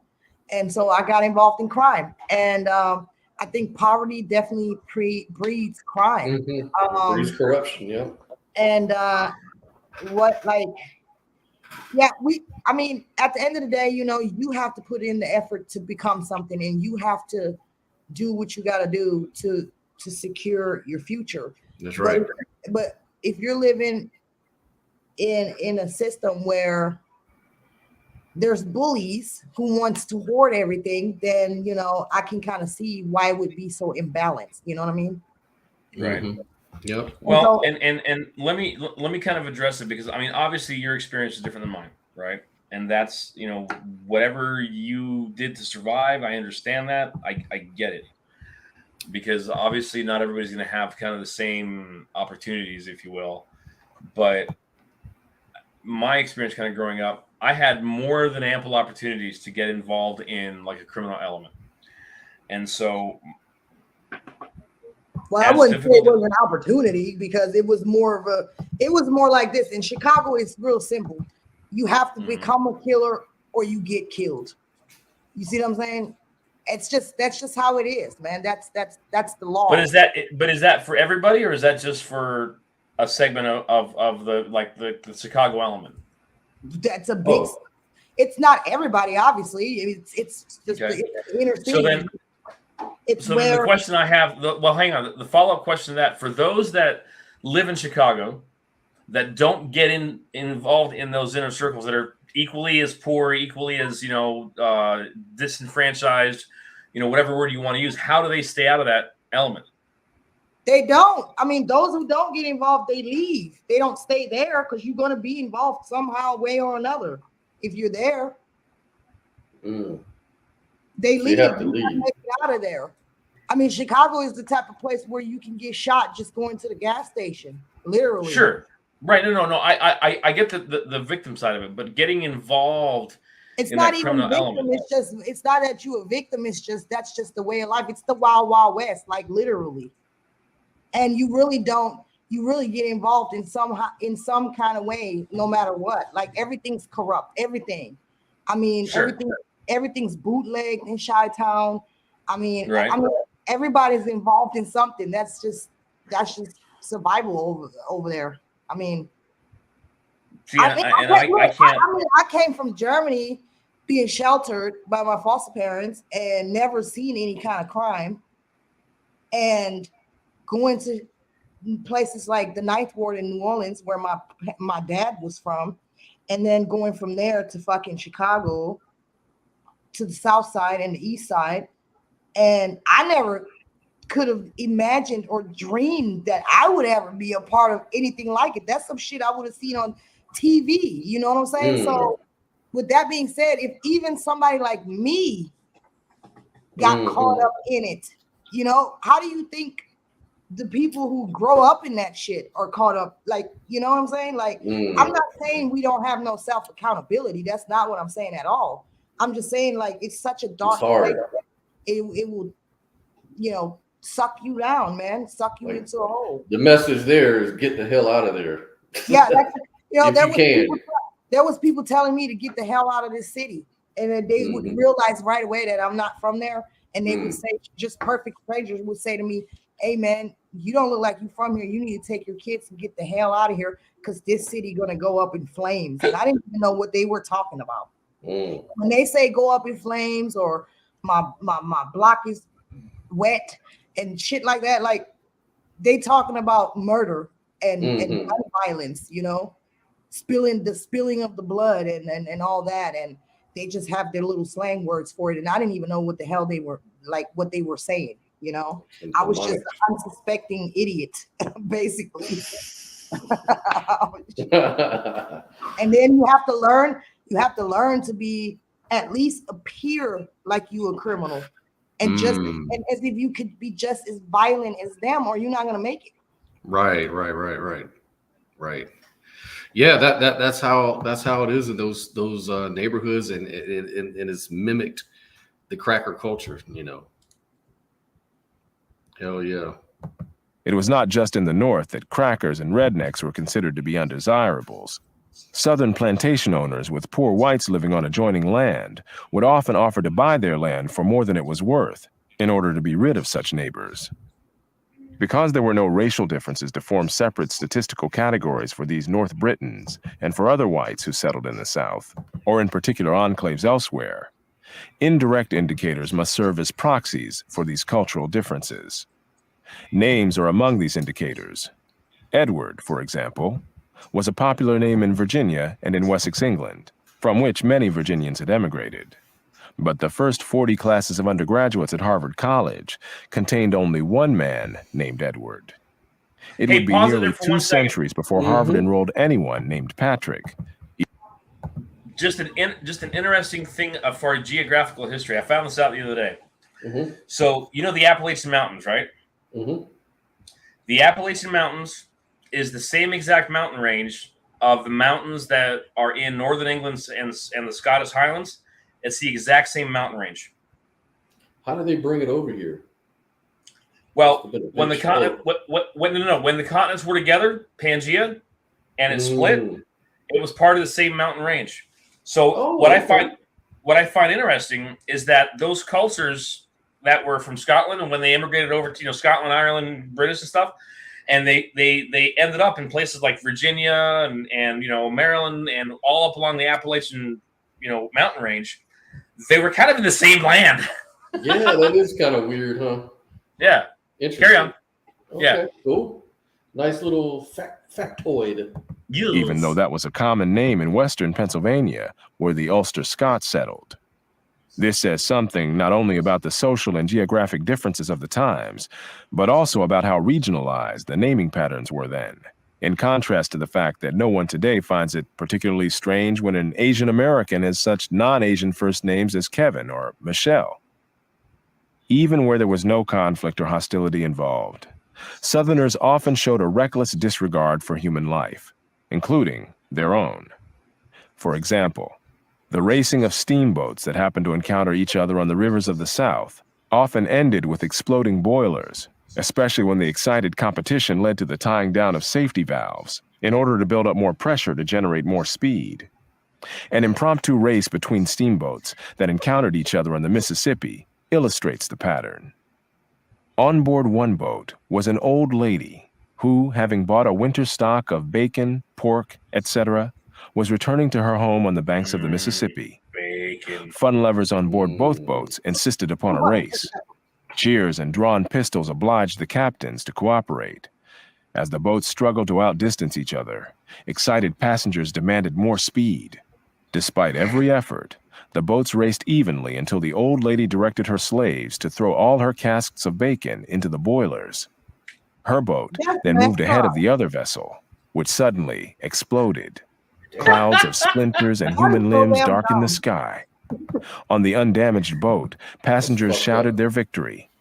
And so I got involved in crime. And I think poverty definitely breeds crime. Breeds corruption, yeah. And at the end of the day, you have to put in the effort to become something, and you have to do what you got to do to secure your future. That's right. But if you're living in a system where there's bullies who wants to hoard everything, then I can kind of see why it would be so imbalanced. You know what I mean? Right. Yep. Well, and let me kind of address it, because obviously your experience is different than mine, right? And that's whatever you did to survive. I understand that. I get it, because obviously not everybody's going to have kind of the same opportunities, if you will. But my experience kind of growing up, I had more than ample opportunities to get involved in like a criminal element. And so, well, I wouldn't say it was an opportunity, because it was more like this. In Chicago, it's real simple. You have to become a killer or you get killed. You see what I'm saying? That's just how it is, man. That's the law. But is that for everybody, or is that just for a segment of the Chicago element? That's a big. It's not everybody, obviously. It's just the inner city. So then the question I have, hang on. The follow-up question to that, for those that live in Chicago that don't get involved in those inner circles, that are equally as poor, equally as disenfranchised, whatever word you want to use, how do they stay out of that element? They don't. Those who don't get involved, they leave. They don't stay there, because you're going to be involved somehow, way or another. If you're there, they leave. You have to leave. Get out of there. Chicago is the type of place where you can get shot just going to the gas station, literally. Sure. Right. No. I get the victim side of it, but getting involved. It's not even victim. Element. It's not that you a victim. That's just the way of life. It's the wild, wild west, like literally. And you really get involved in some kind of way, no matter what. Like everything's corrupt. Everything. Sure. Everything's bootlegged in Chi-Town. Right. Everybody's involved in something. That's just survival over there. I came from Germany, being sheltered by my foster parents and never seen any kind of crime, and going to places like the Ninth Ward in New Orleans, where my dad was from, and then going from there to fucking Chicago, to the South Side and the East Side. And I never could have imagined or dreamed that I would ever be a part of anything like it. That's some shit I would have seen on TV. You know what I'm saying? So with that being said, if even somebody like me got caught up in it, how do you think the people who grow up in that shit are caught up? Like, you know what I'm saying? Like, I'm not saying we don't have no self-accountability. That's not what I'm saying at all. I'm just saying, like, it's such a dark place. It will, suck you down, man. Suck you into a hole. The message there is get the hell out of there. Yeah, there was people telling me to get the hell out of this city, and then they would realize right away that I'm not from there, and they would say, just perfect strangers would say to me, "Hey, man, you don't look like you're from here. You need to take your kids and get the hell out of here, because this city gonna go up in flames." And I didn't even know what they were talking about. When they say go up in flames, or my block is wet and shit like that, like they talking about murder and gun violence, spilling of the blood and all that, and they just have their little slang words for it, and I didn't even know what the hell they were like, what they were saying. I was just an unsuspecting idiot, basically. And then you have to learn to be, at least appear like you a criminal, and and as if you could be just as violent as them, or you're not gonna make it. Right. Yeah, that's how it is in those neighborhoods, and it's mimicked the cracker culture. Hell yeah. It was not just in the North that crackers and rednecks were considered to be undesirables. Southern plantation owners with poor whites living on adjoining land would often offer to buy their land for more than it was worth in order to be rid of such neighbors. Because there were no racial differences to form separate statistical categories for these North Britons and for other whites who settled in the South, or in particular enclaves elsewhere, indirect indicators must serve as proxies for these cultural differences. Names are among these indicators. Edward, for example, was a popular name in Virginia and in Wessex, England, from which many Virginians had emigrated. But the first 40 classes of undergraduates at Harvard College contained only one man named Edward. It would be nearly 2 centuries before Harvard enrolled anyone named Patrick. Just an interesting thing for geographical history. I found this out the other day. So you know the Appalachian Mountains, right? The Appalachian Mountains is the same exact mountain range of the mountains that are in northern England and the Scottish Highlands. It's the exact same mountain range. How do they bring it over here? Well, when the continents were together, Pangea, and it split, it was part of the same mountain range. So what I find interesting is that those cultures that were from Scotland, and when they immigrated over to Scotland, Ireland, British and stuff, and they ended up in places like Virginia and Maryland and all up along the Appalachian mountain range. They were kind of in the same land. Yeah, that is kind of weird, huh? Yeah. Interesting. Carry on. Okay, Yeah. Cool. Nice little factoid. Even though that was a common name in western Pennsylvania, where the Ulster Scots settled. This says something not only about the social and geographic differences of the times, but also about how regionalized the naming patterns were then, in contrast to the fact that no one today finds it particularly strange when an Asian American has such non-Asian first names as Kevin or Michelle. Even where there was no conflict or hostility involved, Southerners often showed a reckless disregard for human life, including their own. For example, the racing of steamboats that happened to encounter each other on the rivers of the South often ended with exploding boilers, especially when the excited competition led to the tying down of safety valves in order to build up more pressure to generate more speed. An impromptu race between steamboats that encountered each other on the Mississippi illustrates the pattern. On board one boat was an old lady who, having bought a winter stock of bacon, pork, etc., was returning to her home on the banks of the Mississippi. Fun lovers on board both boats insisted upon a race. Cheers and drawn pistols obliged the captains to cooperate. As the boats struggled to outdistance each other, excited passengers demanded more speed. Despite every effort, the boats raced evenly until the old lady directed her slaves to throw all her casks of bacon into the boilers. Her boat then moved ahead of the other vessel, which suddenly exploded. Clouds of splinters and human limbs darkened the sky. On the undamaged boat, passengers shouted their victory.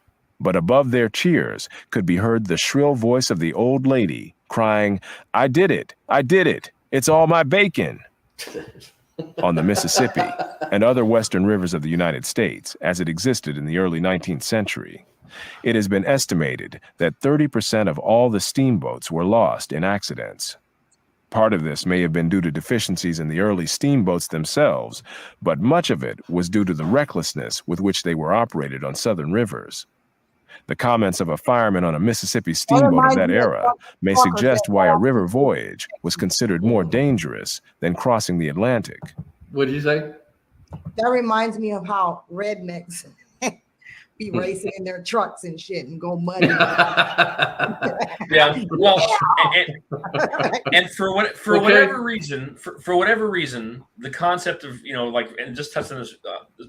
But above their cheers could be heard the shrill voice of the old lady crying, "I did it! I did it! It's all my bacon!" On the Mississippi and other western rivers of the United States, as it existed in the early 19th century, it has been estimated that 30% of all the steamboats were lost in accidents. Part of this may have been due to deficiencies in the early steamboats themselves, but much of it was due to the recklessness with which they were operated on southern rivers. The comments of a fireman on a Mississippi steamboat of that era may suggest why a river voyage was considered more dangerous than crossing the Atlantic. What did you say? That reminds me of how rednecks be racing in their trucks and shit and go muddy. Yeah, well, and for whatever reason, the concept of and just touching this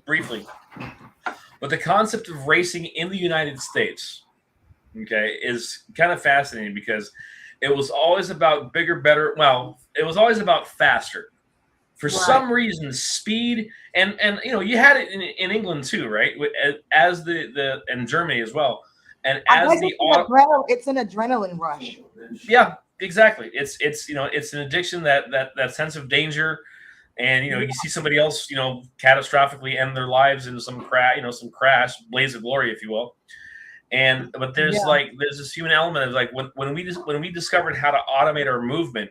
briefly, but the concept of racing in the United States, okay, is kind of fascinating because it was always about bigger, better. Well, it was always about faster For some reason, speed and you had it in England too, right? As the and Germany as well. And as it's an adrenaline rush. Yeah, exactly. It's it's an addiction, that sense of danger. And you see somebody else catastrophically end their lives in some crash, blaze of glory, if you will. But there's this human element of when we discovered how to automate our movement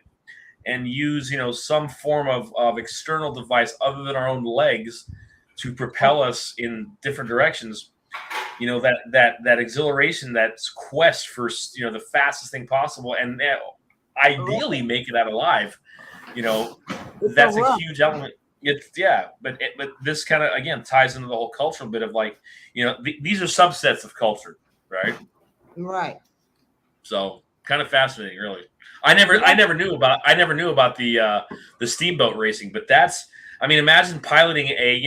and use some form of external device other than our own legs to propel us in different directions. That exhilaration, that quest for the fastest thing possible, and ideally make it out alive. That's a huge element. But this kind of again ties into the whole cultural bit of these are subsets of culture, right? Right. So kind of fascinating, really. I never knew about the steamboat racing, but imagine piloting a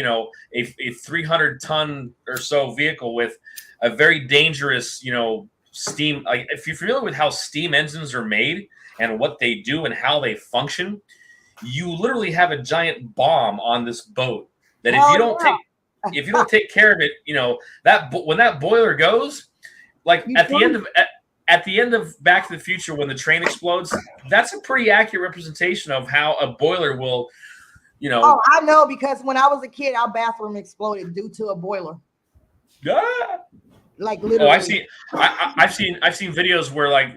300-ton or so vehicle with a very dangerous steam. Like if you're familiar with how steam engines are made and what they do and how they function, you literally have a giant bomb on this boat that if you don't take care of it, when that boiler goes, at the end of Back to the Future, when the train explodes, that's a pretty accurate representation of how a boiler will, Oh, I know, because when I was a kid, our bathroom exploded due to a boiler. Yeah. Like literally. Oh, I've seen videos where the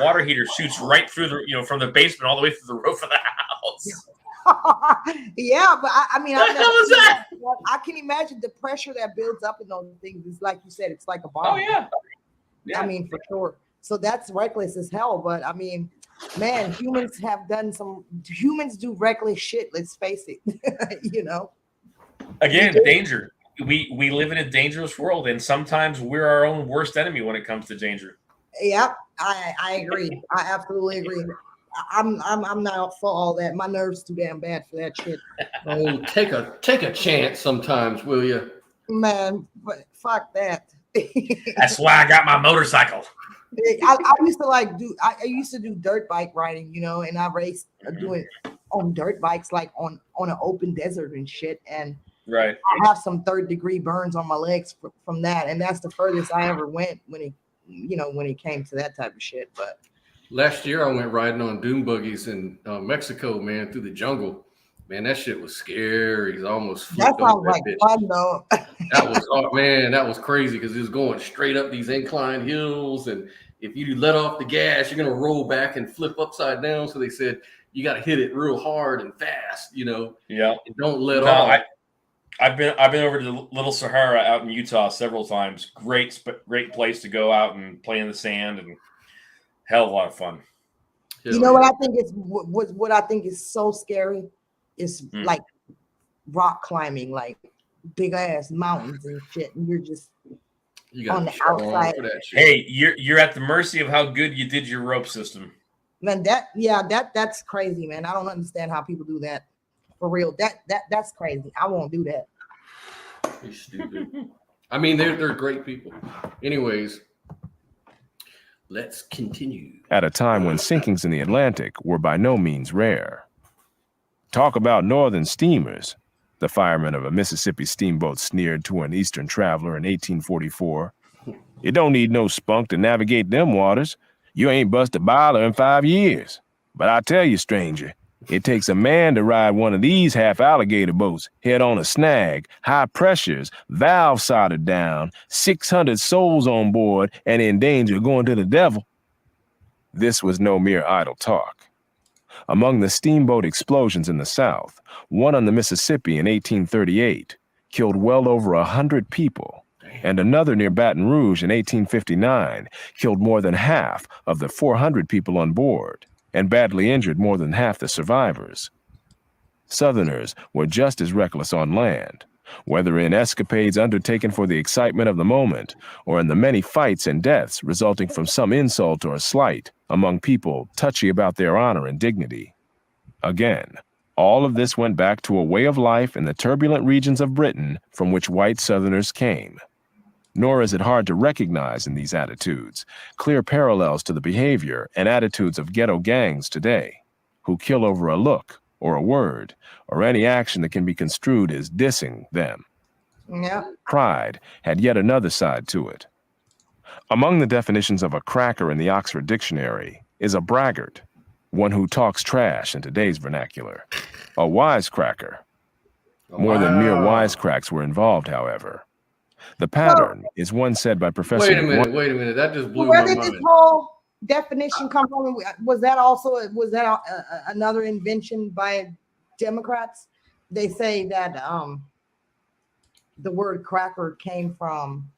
water heater shoots right through from the basement all the way through the roof of the house. Yeah, but I can imagine the pressure that builds up in those things. It's like you said, it's like a bomb. Oh yeah. I mean, for sure. So that's reckless as hell. But I mean, man, humans do reckless shit. Let's face it. Again, danger. We live in a dangerous world, and sometimes we're our own worst enemy when it comes to danger. Yep, I agree. I absolutely agree. I'm not for all that. My nerves too damn bad for that shit. Oh, take a chance sometimes, will you? Man, but fuck that. That's why I got my motorcycle. I used to do dirt bike riding, and I raced doing on dirt bikes like on an open desert and shit. And right, I have some third-degree burns on my legs from that, and that's the furthest I ever went when it came to that type of shit. But last year I went riding on dune buggies in Mexico, man, through the jungle. Man, that shit was scary. It almost flipped that sounds over like bitch. fun though. That was crazy because it was going straight up these incline hills, and if you let off the gas, you're gonna roll back and flip upside down. So they said you got to hit it real hard and fast, Yeah. And don't let off. I've been over to Little Sahara out in Utah several times. Great place to go out and play in the sand, and hell of a lot of fun. What I think is what I think is so scary is like rock climbing, like big ass mountains and shit, and you're just on the outside. Hey, you're at the mercy of how good you did your rope system. Man, that's crazy, man. I don't understand how people do that. For real, that's crazy. I won't do that. You're stupid. I mean, they're great people. Anyways, let's continue. At a time when sinkings in the Atlantic were by no means rare. Talk about northern steamers. The fireman of a Mississippi steamboat sneered to an Eastern traveler in 1844. You don't need no spunk to navigate them waters. You ain't bust a boiler in 5 years. But I tell you, stranger, it takes a man to ride one of these half-alligator boats, head on a snag, high pressures, valve soldered down, 600 souls on board, and in danger of going to the devil. This was no mere idle talk. Among the steamboat explosions in the South, one on the Mississippi in 1838 killed well over 100 people, and another near Baton Rouge in 1859 killed more than half of the 400 people on board and badly injured more than half the survivors. Southerners were just as reckless on land, whether in escapades undertaken for the excitement of the moment or in the many fights and deaths resulting from some insult or slight among people touchy about their honor and dignity. Again, all of this went back to a way of life in the turbulent regions of Britain from which white Southerners came. Nor is it hard to recognize in these attitudes clear parallels to the behavior and attitudes of ghetto gangs today. who kill over a look or a word or any action that can be construed as dissing them. Yeah. Pride had yet another side to it. Among the definitions of a cracker in the Oxford Dictionary is a braggart, one who talks trash in today's vernacular. A wisecracker. More than mere wisecracks were involved, however. The pattern is one said by Professor. Wait a minute. That just blew where my did mind. this whole definition come from? Was that another invention by Democrats? They say that the word cracker came from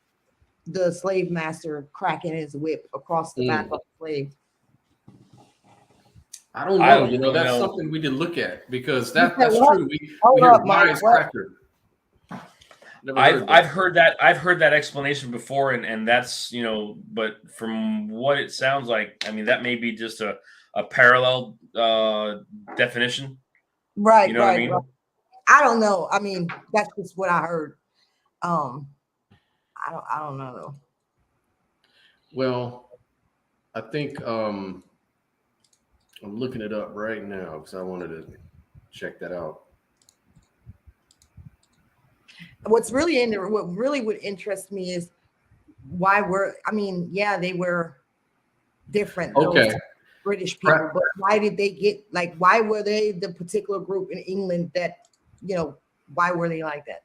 the slave master cracking his whip across the back of the slave. I don't know. You know, that's something we did look at because that's true. We hear wisecracker. I've heard that explanation before, and that's, you know, but from what it sounds like, I mean, that may be just a parallel definition. Right. You know what I mean? Right. I don't know. I mean, that's just what I heard. I don't know though. Well, I think I'm looking it up right now because I wanted to check that out. What really would interest me is why they were different. Okay. Those British people, but why did they get why were they the particular group in England that, you know, why were they like that?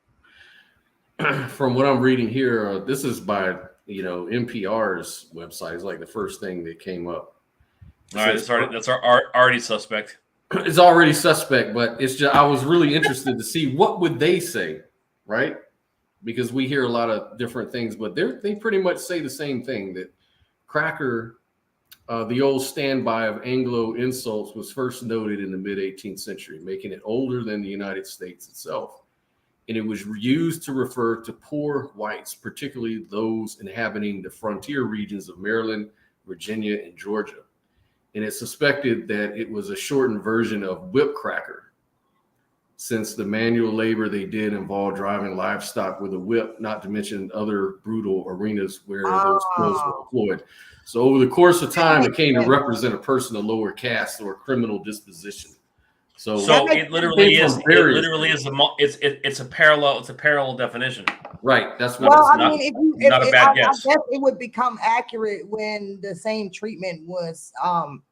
From what I'm reading here, this is by, you know, NPR's website. It's like the first thing that came up. All right, that's already suspect. It's already suspect, but it's just I was really interested to see what would they say, right? Because we hear a lot of different things, but they pretty much say the same thing, that cracker, the old standby of Anglo insults, was first noted in the mid-18th century, making it older than the United States itself. And it was used to refer to poor whites, particularly those inhabiting the frontier regions of Maryland, Virginia, and Georgia. And it's suspected that it was a shortened version of whip cracker, since the manual labor they did involved driving livestock with a whip, not to mention other brutal arenas where those skills were employed. So over the course of time, it came to represent a person of lower caste or criminal disposition. So it literally is. It's a parallel definition. Right. That's what. Well, it's I mean, not a bad guess. I guess it would become accurate when the same treatment was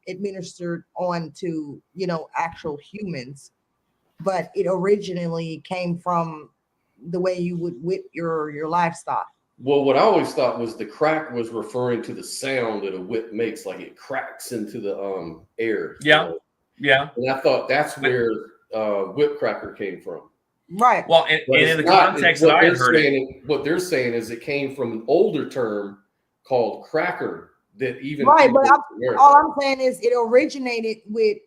administered on to, you know, actual humans, but it originally came from the way you would whip your livestock. Well, what I always thought was the crack was referring to the sound that a whip makes, like it cracks into the air. Yeah. You know? Yeah. And I thought that's where whip cracker came from. Right. Well, and in the context that I heard what they're saying is it came from an older term called cracker that even right. But all I'm saying is it originated with,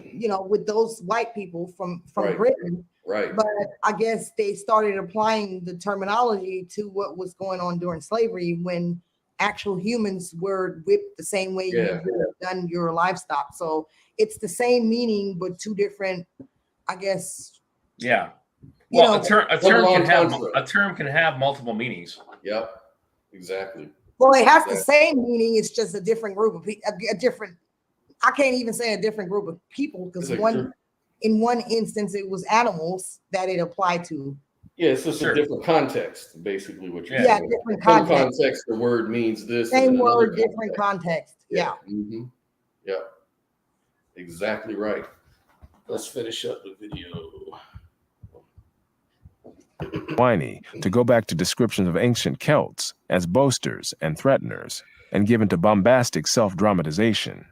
you know, with those white people from right. Britain. Right. But I guess they started applying the terminology to what was going on during slavery, when actual humans were whipped the same way you would have done your livestock. So it's the same meaning, but two different, I guess. Yeah. Well, a term can have multiple meanings. Yep. Exactly. Well, it has the same meaning. It's just a different group of people, a different. I can't even say a different group of people, because in one instance it was animals that it applied to. Yeah, it's just a different context, basically what you're saying. Yeah, different context. Some context, the word means this. Same word, different context. Yeah. Mm-hmm. Yeah. Exactly right. Let's finish up the video. Whiny, to go back to descriptions of ancient Celts as boasters and threateners, and given to bombastic self-dramatization.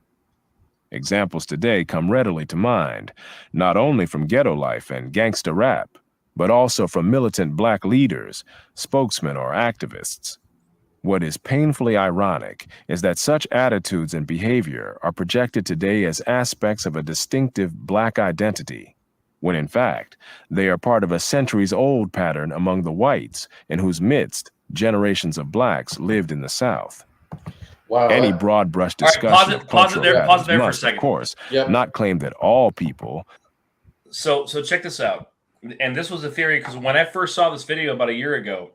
Examples today come readily to mind, not only from ghetto life and gangsta rap, but also from militant black leaders, spokesmen, or activists. What is painfully ironic is that such attitudes and behavior are projected today as aspects of a distinctive black identity, when in fact, they are part of a centuries-old pattern among the whites in whose midst generations of blacks lived in the South. Wow. Any broad brush discussion of cultural patterns must, of course, not claim that all people. So check this out. And this was a theory, because when I first saw this video about a year ago,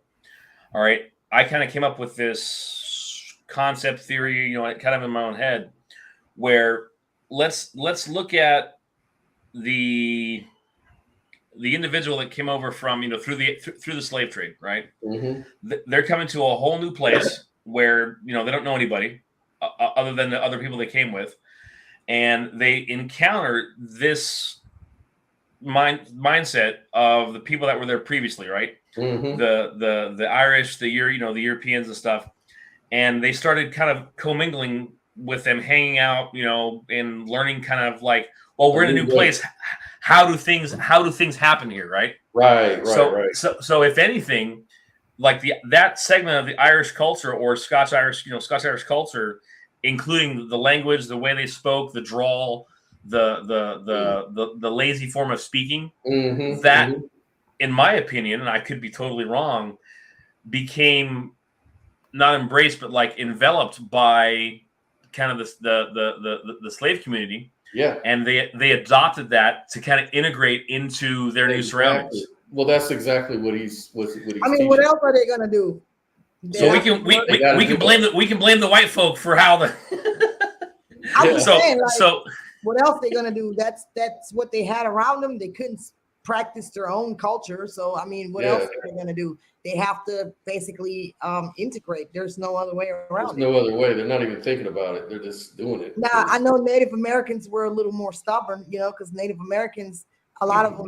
all right, I kind of came up with this concept theory, you know, kind of in my own head, where let's look at the individual that came over from through the slave trade, right? Mm-hmm. They're coming to a whole new place where they don't know anybody other than the other people they came with, and they encounter this mindset of the people that were there previously, right? Mm-hmm. The Irish, the Europeans and stuff, and they started kind of commingling with them, hanging out, and learning kind of like, well, we're in a new place. How do things happen here, right? Right. So if anything, like that segment of the Irish culture or Scotch Irish culture, including the language, the way they spoke, the drawl, the lazy form of speaking, Mm-hmm. that, in my opinion, and I could be totally wrong, became not embraced but like enveloped by kind of the slave community. Yeah. And they adopted that to kind of integrate into their new surroundings. Well, that's exactly what he's I mean, what else are they gonna do? So we can blame the white folk for how the I'm just saying, like, so what else they gonna do? That's what they had around them. They couldn't practice their own culture. So I mean, what else are they gonna do? They have to basically integrate. There's no other way around it. There's no other way. They're not even thinking about it. They're just doing it. Now, I know Native Americans were a little more stubborn, because Native Americans, a lot of them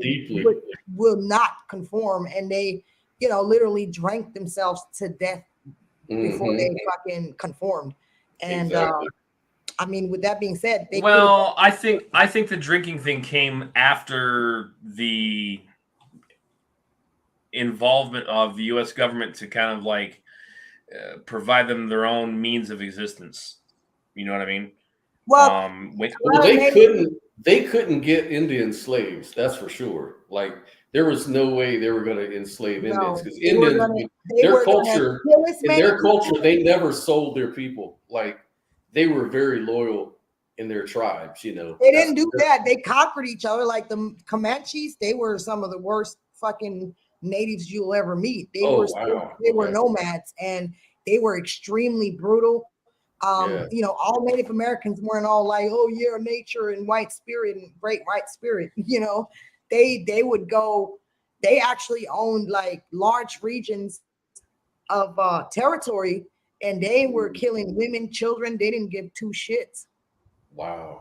will not conform, and they, literally drank themselves to death before they fucking conformed. And I mean, with that being said, I think the drinking thing came after the involvement of the U.S. government to kind of like provide them their own means of existence. You know what I mean? Well, they couldn't get Indian slaves. That's for sure. Like there was no way they were going to enslave Indians because Indians, their culture, they never sold their people. Like they were very loyal in their tribes. They didn't do that. They conquered each other. Like the Comanches, they were some of the worst fucking natives you'll ever meet. They were nomads, and they were extremely brutal. All Native Americans weren't all like, oh yeah, nature and white spirit and great white spirit. They would go. They actually owned like large regions of territory, and they were killing women, children. They didn't give two shits. Wow.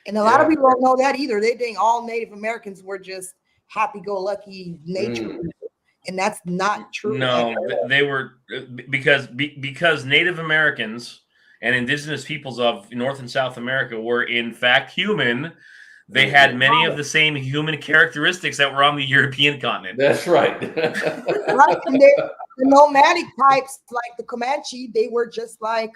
And a lot of people don't know that either. They think all Native Americans were just happy-go-lucky nature people. And that's not true. No, they were because Native Americans and indigenous peoples of North and South America were in fact human. They had many of the same human characteristics that were on the European continent. That's right. Right. And the nomadic types, like the Comanche, they were just like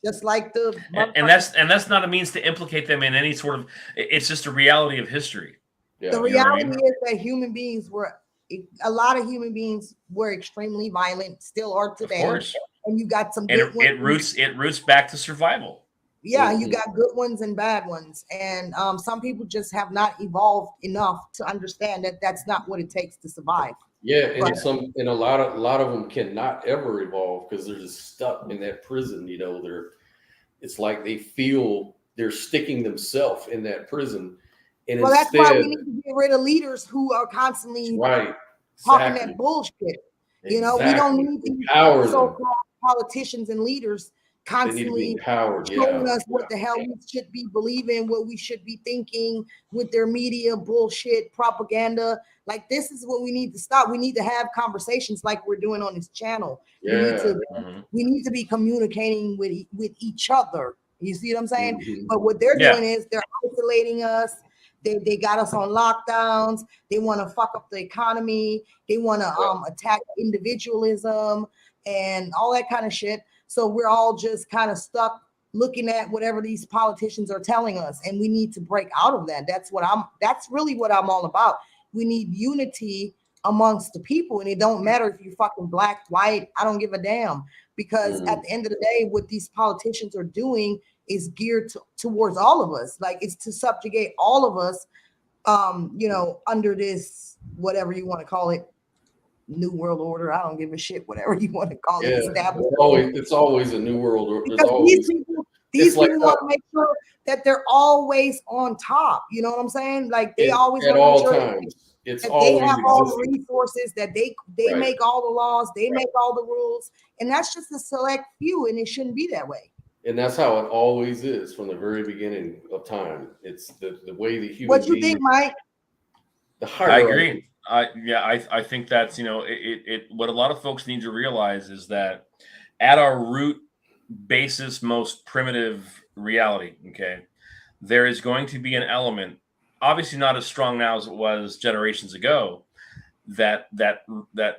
just like the and that's not a means to implicate them in any sort of. It's just a reality of history. The reality is that a lot of human beings were extremely violent, still are today. Of course. And you got some good ones. It roots back to survival. Yeah, you got good ones and bad ones. And some people just have not evolved enough to understand that that's not what it takes to survive. Yeah, and a lot of them cannot ever evolve because they're just stuck in that prison. It's like they feel they're sticking themselves in that prison. And that's why we need to get rid of leaders who are constantly talking that bullshit. We don't need these so-called politicians and leaders constantly showing us what the hell we should be believing, what we should be thinking with their media bullshit propaganda. Like, this is what we need to stop. We need to have conversations like we're doing on this channel. We need to be communicating with each other. You see what I'm saying? But what they're doing is they're isolating us. They got us on lockdowns. They want to fuck up the economy. They want to attack individualism and all that kind of shit. So we're all just kind of stuck looking at whatever these politicians are telling us, and we need to break out of that. That's really what I'm all about. We need unity amongst the people, and it don't matter if you're fucking black, white. I don't give a damn, because at the end of the day, what these politicians are doing is geared towards all of us. Like, it's to subjugate all of us, under this, whatever you want to call it, new world order. I don't give a shit, whatever you want to call it. It's always a new world order. Because these people These like people want to make sure that they're always on top. You know what I'm saying? Like they always at want to all make sure times. It's that they always have all the existing. resources, that they Right. make all the laws, they make all the rules, and that's just a select few, and it shouldn't be that way. And that's how it always is from the very beginning of time. It's the way the human What you being, think, Mike? the I hierarchy. agree. I think that's, what a lot of folks need to realize is that at our root basis, most primitive reality, okay, there is going to be an element, obviously not as strong now as it was generations ago, that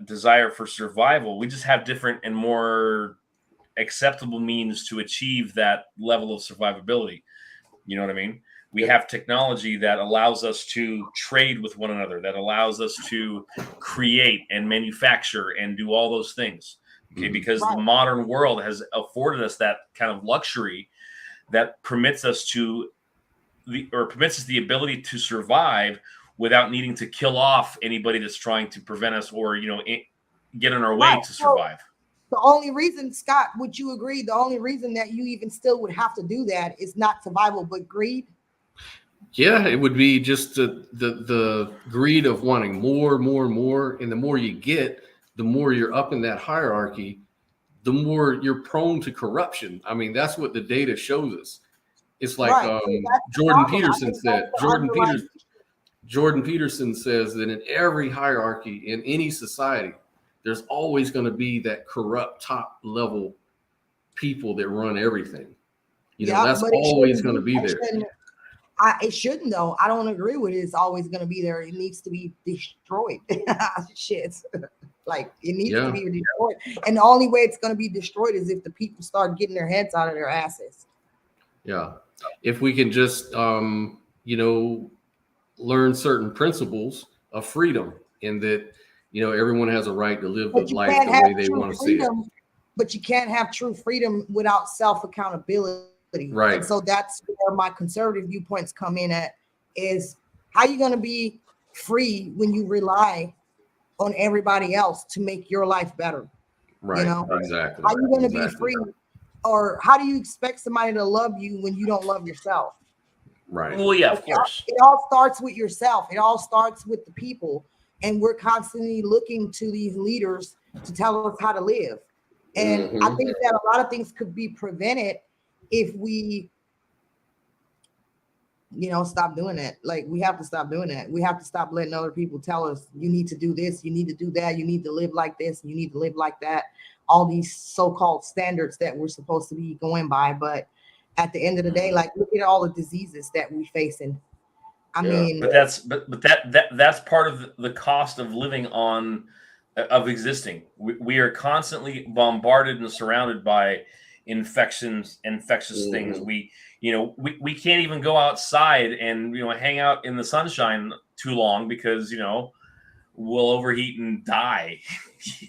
desire for survival. We just have different and more acceptable means to achieve that level of survivability. You know what I mean? We have technology that allows us to trade with one another, that allows us to create and manufacture and do all those things. Okay, because the modern world has afforded us that kind of luxury that permits us the ability to survive without needing to kill off anybody that's trying to prevent us or get in our way to survive. The only reason, Scott, would you agree? The only reason that you even still would have to do that is not survival, but greed. Yeah, it would be just the greed of wanting more, and the more you get, the more you're up in that hierarchy, the more you're prone to corruption. I mean, that's what the data shows us. It's like Jordan Peterson said. Jordan Peterson says that in every hierarchy in any society, there's always going to be that corrupt top level people that run everything. That's always going to be there. It shouldn't, though. I don't agree with it. It's always going to be there. It needs to be destroyed. Shit. Like, it needs to be destroyed. And the only way it's going to be destroyed is if the people start getting their heads out of their asses. Yeah. If we can just, learn certain principles of freedom, and that, everyone has a right to live the life the way they want to see it. But you can't have true freedom without self-accountability. Right. And so that's where my conservative viewpoints come in at, is how you going to be free when you rely on everybody else to make your life better? Right. Exactly. How are you going to be free? Or how do you expect somebody to love you when you don't love yourself? Right. Well, yeah, of course. It all starts with yourself. It all starts with the people. And we're constantly looking to these leaders to tell us how to live. And I think that a lot of things could be prevented if we, stop doing that. Like, we have to stop doing that. We have to stop letting other people tell us, you need to do this, you need to do that, you need to live like this, you need to live like that. All these so-called standards that we're supposed to be going by. But at the end of the day, like, look at all the diseases that we're facing. I mean, but that's part of the cost of living of existing. We are constantly bombarded and surrounded by infectious things. We can't even go outside and hang out in the sunshine too long because we'll overheat and die.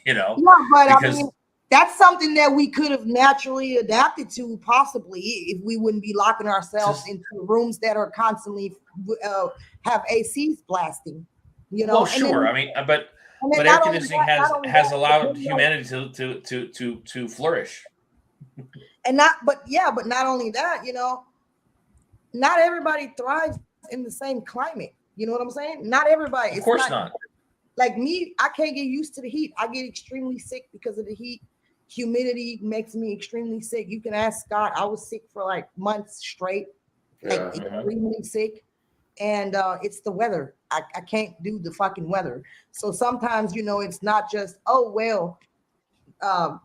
Yeah, but because, I mean, that's something that we could have naturally adapted to, possibly, if we wouldn't be locking ourselves into rooms that are constantly have ACs blasting. Well, sure. I mean, but air conditioning has allowed humanity to flourish. And not only that, not everybody thrives in the same climate. You know what I'm saying? Not everybody. Of course not. Like me, I can't get used to the heat. I get extremely sick because of the heat. Humidity makes me extremely sick. You can ask Scott. I was sick for like months straight, extremely sick. And it's the weather. I can't do the fucking weather. So sometimes, it's not just,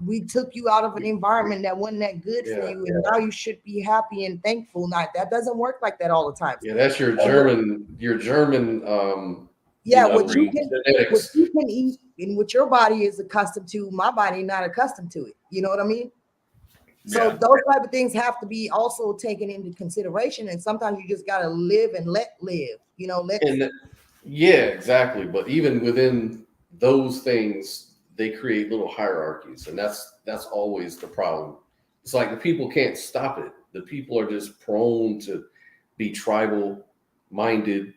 we took you out of an environment that wasn't that good for you, and now you should be happy and thankful. Now, that doesn't work like that all the time. Yeah, that's your German. What you can eat and what your body is accustomed to, my body not accustomed to it. You know what I mean? So those type of things have to be also taken into consideration. And sometimes you just got to live and let live, exactly. But even within those things, they create little hierarchies. And that's always the problem. It's like the people can't stop it. The people are just prone to be tribal minded,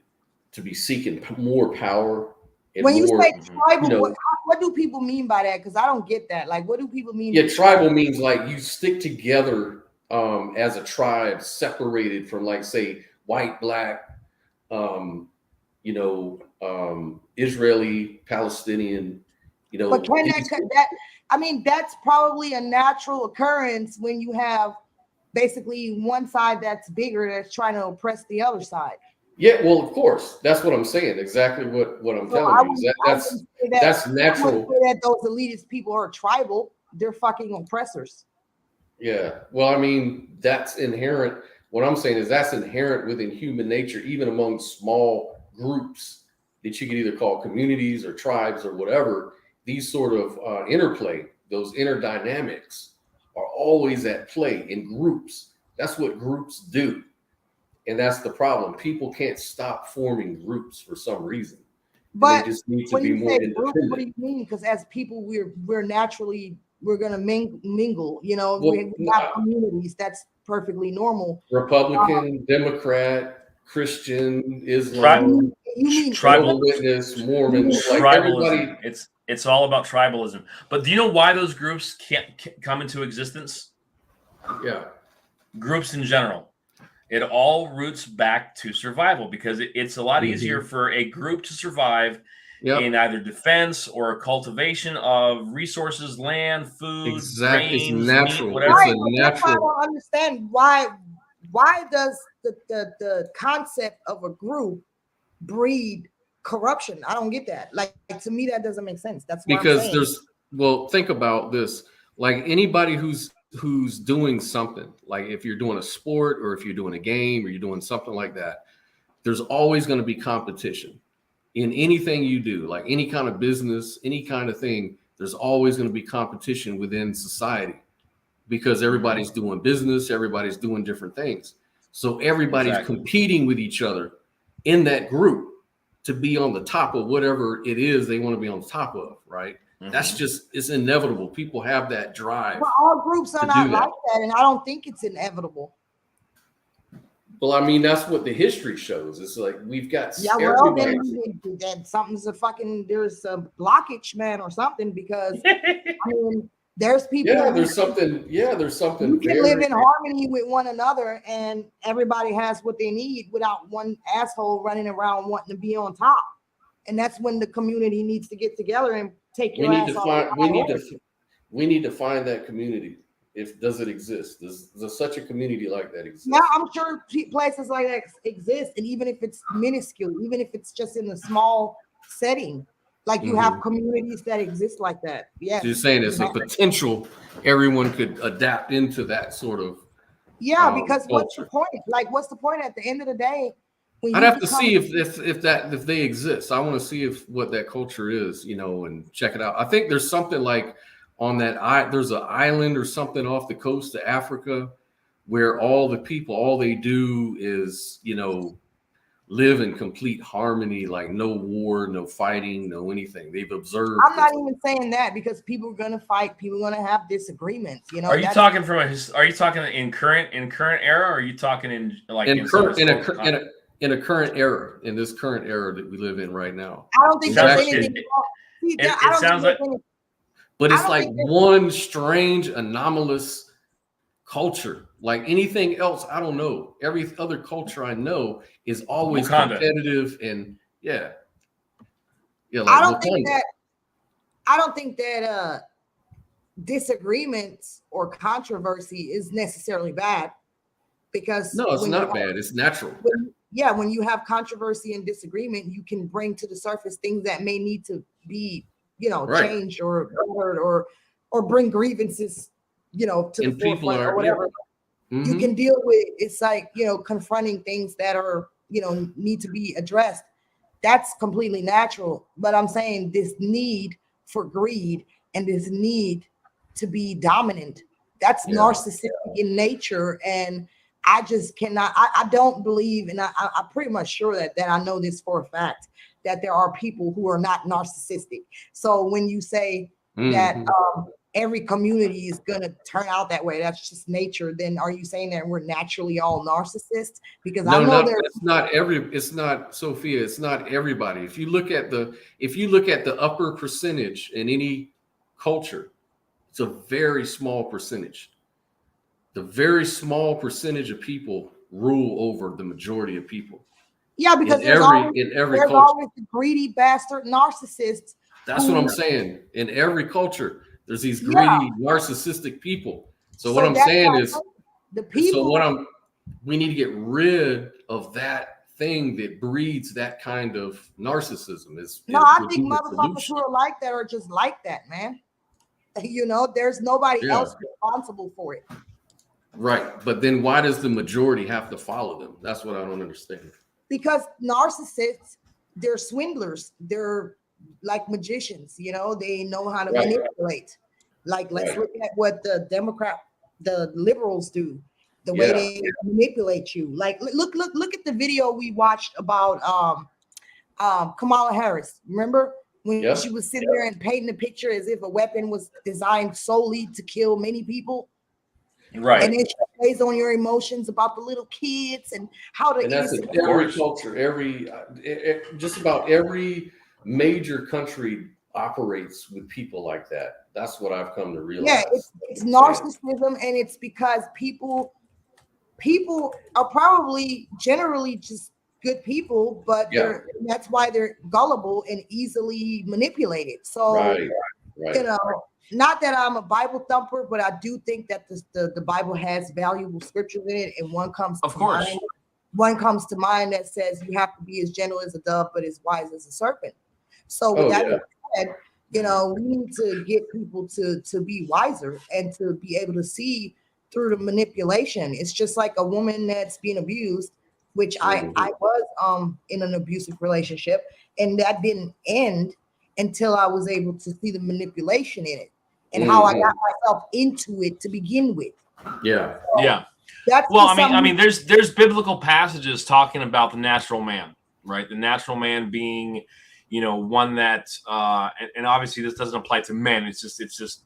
to be seeking more power. When you say tribal, what do people mean by that? Because I don't get that. Like, what do people mean? Yeah, tribal means like you stick together as a tribe separated from, like, say, white, black, Israeli, Palestinian, But can that I mean, that's probably a natural occurrence when you have basically one side that's bigger that's trying to oppress the other side. Yeah, well, of course, that's what I'm saying. Exactly what I'm telling you. That's natural. I wouldn't say that those elitist people are tribal. They're fucking oppressors. Yeah. Well, I mean, that's inherent. What I'm saying is that's inherent within human nature, even among small groups that you could either call communities or tribes or whatever. These sort of interplay, those inner dynamics are always at play in groups. That's what groups do. And that's the problem. People can't stop forming groups for some reason. But they just need to when be you more say independent. group, what do you mean? Because as people, we're naturally gonna mingle. We have communities. That's perfectly normal. Republican, Democrat, Christian, Islam, tribal witness, Mormons, like tribalism. everybody. It's all about tribalism. But do you know why those groups can't come into existence? Yeah. Groups in general. It all roots back to survival, because it's a lot easier for a group to survive in either defense or cultivation of resources, land, food, exactly. grains, it's natural. meat, whatever. Right, that's why I don't understand why does the concept of a group breed corruption? I don't get that. Like to me, that doesn't make sense. That's what because I'm saying. think about this. Like anybody who's doing something, like if you're doing a sport or if you're doing a game or you're doing something like that, there's always going to be competition in anything you do, like any kind of business, any kind of thing. There's always going to be competition within society because everybody's doing business, everybody's doing different things. So everybody's competing with each other in that group to be on the top of whatever it is they want to be on top of, right? That's just, it's inevitable. People have that drive. But all groups are not like that, and I don't think it's inevitable. Well, I mean, that's what the history shows. It's like we've got then something's there's a blockage, man, or something, because I mean, there's people. Yeah, there's something. You can live in harmony with one another, and everybody has what they need without one asshole running around wanting to be on top. And that's when the community needs to get together and take your ass off. We need to find that community. Does it exist? Does such a community like that exist? Yeah, I'm sure places like that exist, and even if it's minuscule, even if it's just in a small setting, like you have communities that exist like that. Yeah, so you're saying it's a potential everyone could adapt into that sort of. Yeah, because culture. What's the point? Like, what's the point at the end of the day? I'd have to see if they exist. I want to see what that culture is, and check it out. I think there's something like on that there's an island or something off the coast of Africa where all the people, all they do is, live in complete harmony, like no war, no fighting, no anything. They've observed. I'm not even saying that, because people are going to fight. People are going to have disagreements. Are you talking in current era, or are you talking in a current era, in this current era that we live in right now? I don't think there's anything wrong. It sounds like. But it's like one strange, anomalous culture. Like anything else, I don't know. Every other culture I know is always competitive and Like I don't think that disagreements or controversy is necessarily bad, because no, it's not bad. It's natural. When you have controversy and disagreement, you can bring to the surface things that may need to be changed or bring grievances, to the forefront or whatever. You can deal with. It's like, confronting things that are, need to be addressed. That's completely natural. But I'm saying this need for greed and this need to be dominant, that's narcissistic in nature. And I just cannot, I don't believe, and I'm pretty much sure that I know this for a fact, that there are people who are not narcissistic. So when you say that every community is going to turn out that way, that's just nature, then are you saying that we're naturally all narcissists? Because it's not, Sophia, it's not everybody. If you look at the upper percentage in any culture, it's a very small percentage. the very small percentage of people rule over the majority of people. Yeah, because in there's every culture. always the greedy bastard narcissists. That's what I'm saying. In every culture, there's these greedy, narcissistic people. So what I'm saying is, the people. We need to get rid of that thing that breeds that kind of narcissism. I think motherfuckers who are like that are just like that, man. You know, there's nobody else responsible for it. Right. But then why does the majority have to follow them? That's what I don't understand. Because narcissists, they're swindlers. They're like magicians, you know, they know how to manipulate. Like, let's look at what the liberals do, the way they manipulate you. Like, look at the video we watched about Kamala Harris. Remember when she was sitting there and painting the picture as if a weapon was designed solely to kill many people? Right. And then she plays on your emotions about the little kids and how to. And that's in every culture, just about every major country operates with people like that. That's what I've come to realize. Yeah, it's narcissism, and it's because people are probably generally just good people, but that's why they're gullible and easily manipulated. So, you know, not that I'm a Bible thumper, but I do think that the Bible has valuable scriptures in it, and one comes to mind that says you have to be as gentle as a dove, but as wise as a serpent. So with that being said, you know, we need to get people to be wiser and to be able to see through the manipulation. It's just like a woman that's being abused, which I was in an abusive relationship, and that didn't end until I was able to see the manipulation in it and how I got myself into it to begin with. Yeah. So I mean, there's biblical passages talking about the natural man, right? The natural man being, you know, one that, and obviously this doesn't apply to men. It's just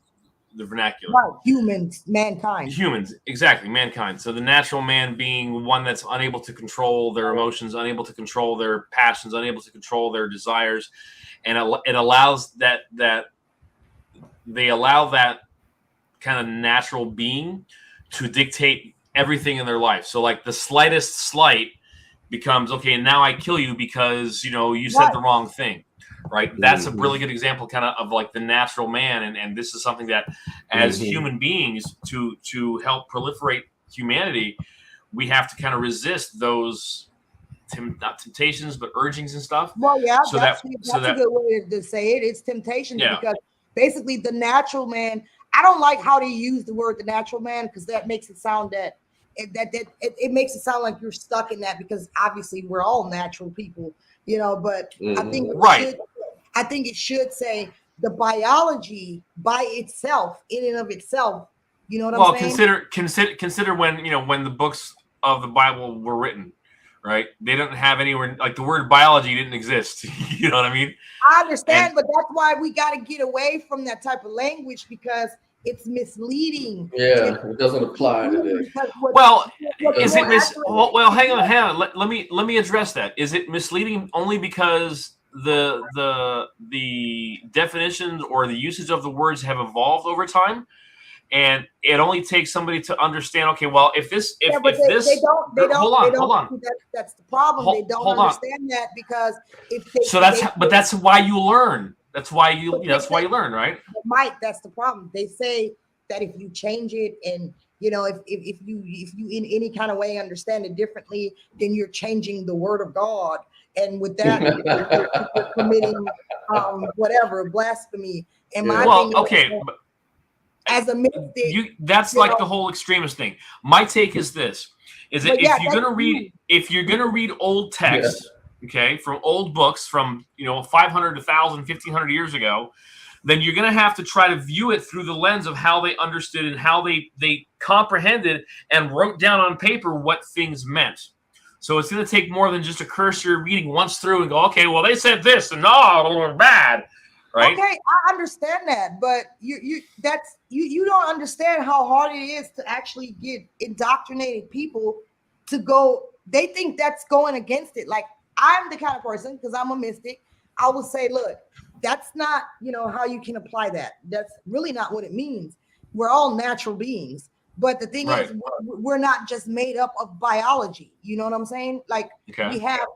the vernacular. Right. Mankind. Humans, exactly, mankind. So the natural man being one that's unable to control their emotions, unable to control their passions, unable to control their desires, and it allows that they allow that kind of natural being to dictate everything in their life. So like the slightest slight becomes, okay, and now I kill you because, you know, you said the wrong thing, right? That's a really good example kind of like the natural man. And this is something that as human beings to help proliferate humanity, we have to kind of resist those not temptations, but urgings and stuff. Well, yeah, that's a good way to say it. It's temptation because basically the natural man, I don't like how they use the word the natural man, because that makes it sound that it makes it sound like you're stuck in that, because obviously we're all natural people, you know, but I think it should say the biology by itself, in and of itself, you know what I'm saying? Consider when, you know, when the books of the Bible were written, right? They didn't have anywhere, like the word biology didn't exist. You know what I mean? I understand, but that's why we got to get away from that type of language, because it's misleading. Yeah, it doesn't apply today. Well, is it well, hang on. Let me address that. Is it misleading only because the definitions or the usage of the words have evolved over time? And it only takes somebody to understand, okay, well, if they don't hold on. That's the problem. They don't understand that, because that's why you learn. That's why you learn, right? That's the problem. They say that if you change it, and you know, if you in any kind of way understand it differently, then you're changing the word of God. And with that, you're committing whatever, blasphemy. And as a mystic, that's like the whole extremist thing. My take is this: if you're gonna read old texts, okay, from old books from 500 to 1,000, 1,500 years ago, then you're gonna have to try to view it through the lens of how they understood and how they comprehended and wrote down on paper what things meant. So it's gonna take more than just a cursory reading once through and go, okay, well they said this and no, bad. Right? Okay, I understand that, but you don't understand how hard it is to actually get indoctrinated people to go. They think that's going against it. Like, I'm the kind of person, because I'm a mystic, I will say, look, that's not how you can apply that. That's really not what it means. We're all natural beings. But the thing is, we're not just made up of biology. You know what I'm saying? Like we have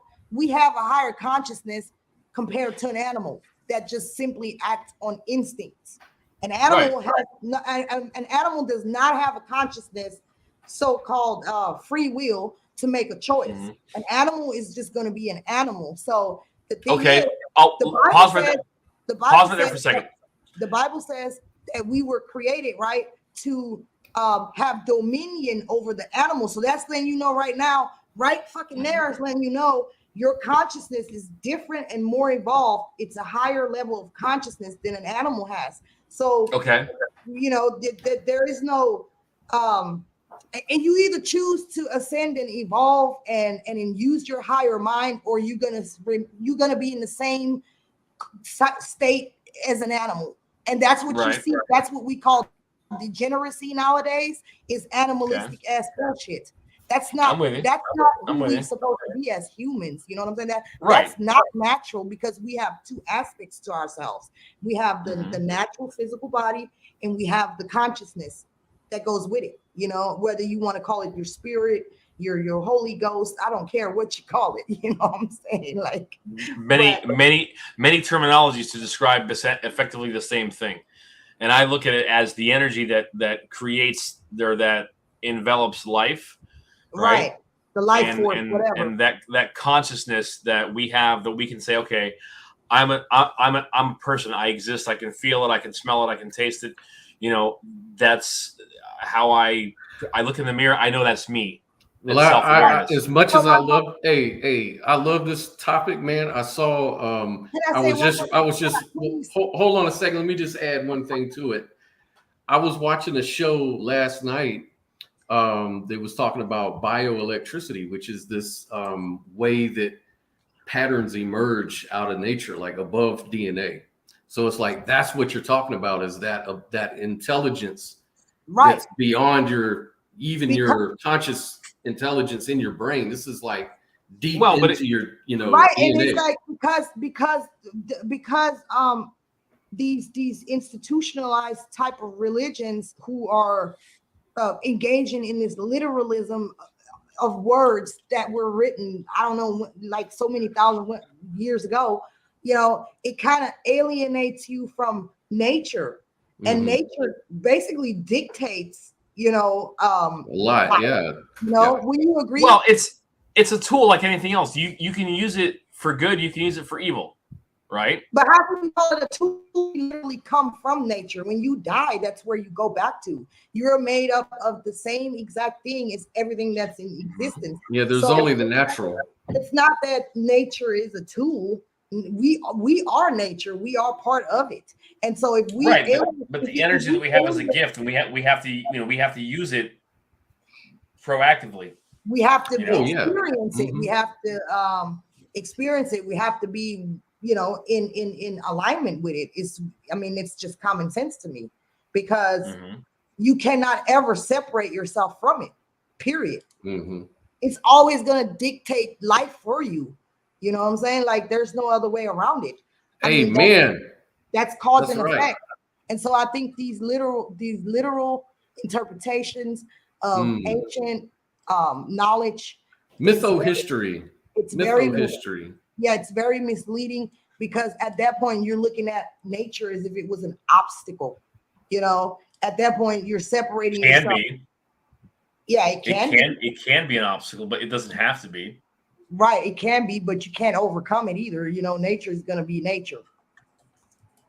a higher consciousness compared to an animal that just simply acts on instincts. An animal an animal does not have a consciousness, so-called free will to make a choice. An animal is just going to be an animal. So the thing is, pause there for a second. The Bible says that we were created, right, to have dominion over the animal. So that's letting you know right now, right fucking there is letting you know your consciousness is different and more evolved. It's a higher level of consciousness than an animal has. So, you know, there is no, and you either choose to ascend and evolve and use your higher mind, or you're gonna be in the same state as an animal. And that's what you see. That's what we call degeneracy nowadays, is animalistic ass bullshit. That's not who we're supposed to be as humans. You know what I'm saying? That's not natural, because we have two aspects to ourselves. We have the natural physical body, and we have the consciousness that goes with it. You know, whether you want to call it your spirit, your Holy Ghost, I don't care what you call it. You know what I'm saying? Like many terminologies to describe effectively the same thing. And I look at it as the energy that creates that envelops life. Right. The life force, whatever. And that consciousness that we have, that we can say, okay, I'm a person. I exist. I can feel it. I can smell it. I can taste it. You know, that's how I look in the mirror. I know that's me. Well, I as much as I love, I love this topic, man. I saw, I was just, hold on a second. Let me just add one thing to it. I was watching a show last night. They was talking about bioelectricity, which is this way that patterns emerge out of nature, like above DNA. So it's like, that's what you're talking about, is that intelligence that's beyond your conscious intelligence in your brain. This is like deep into your, you know, right. DNA. And it's like, because these institutionalized type of religions who are engaging in this literalism of words that were written, I don't know, like so many thousand years ago, you know, it kind of alienates you from nature. And nature basically dictates, you know, a lot. You know, will you agree? Well, it's a tool like anything else. You can use it for good, you can use it for evil, right? But how can you call it a tool? You literally come from nature. When you die, that's where you go back to. You're made up of the same exact thing as everything that's in existence. Yeah, there's only the natural. It's not that nature is a tool. We are nature. We are part of it. And so if we but the energy that we have is a gift, and we have to use it proactively. We have to experience it. We have to experience it. We have to be, you know, in alignment with it. It's just common sense to me, because you cannot ever separate yourself from it, period. It's always going to dictate life for you. You know what I'm saying? Like, there's no other way around it. That's cause and effect. And so I think these literal interpretations of ancient knowledge, mytho-history. It's very misleading, because at that point you're looking at nature as if it was an obstacle. You know, at that point you're separating yourself. Yeah, it can be an obstacle, but it doesn't have to be. Right, it can be, but you can't overcome it either. You know, nature is going to be nature.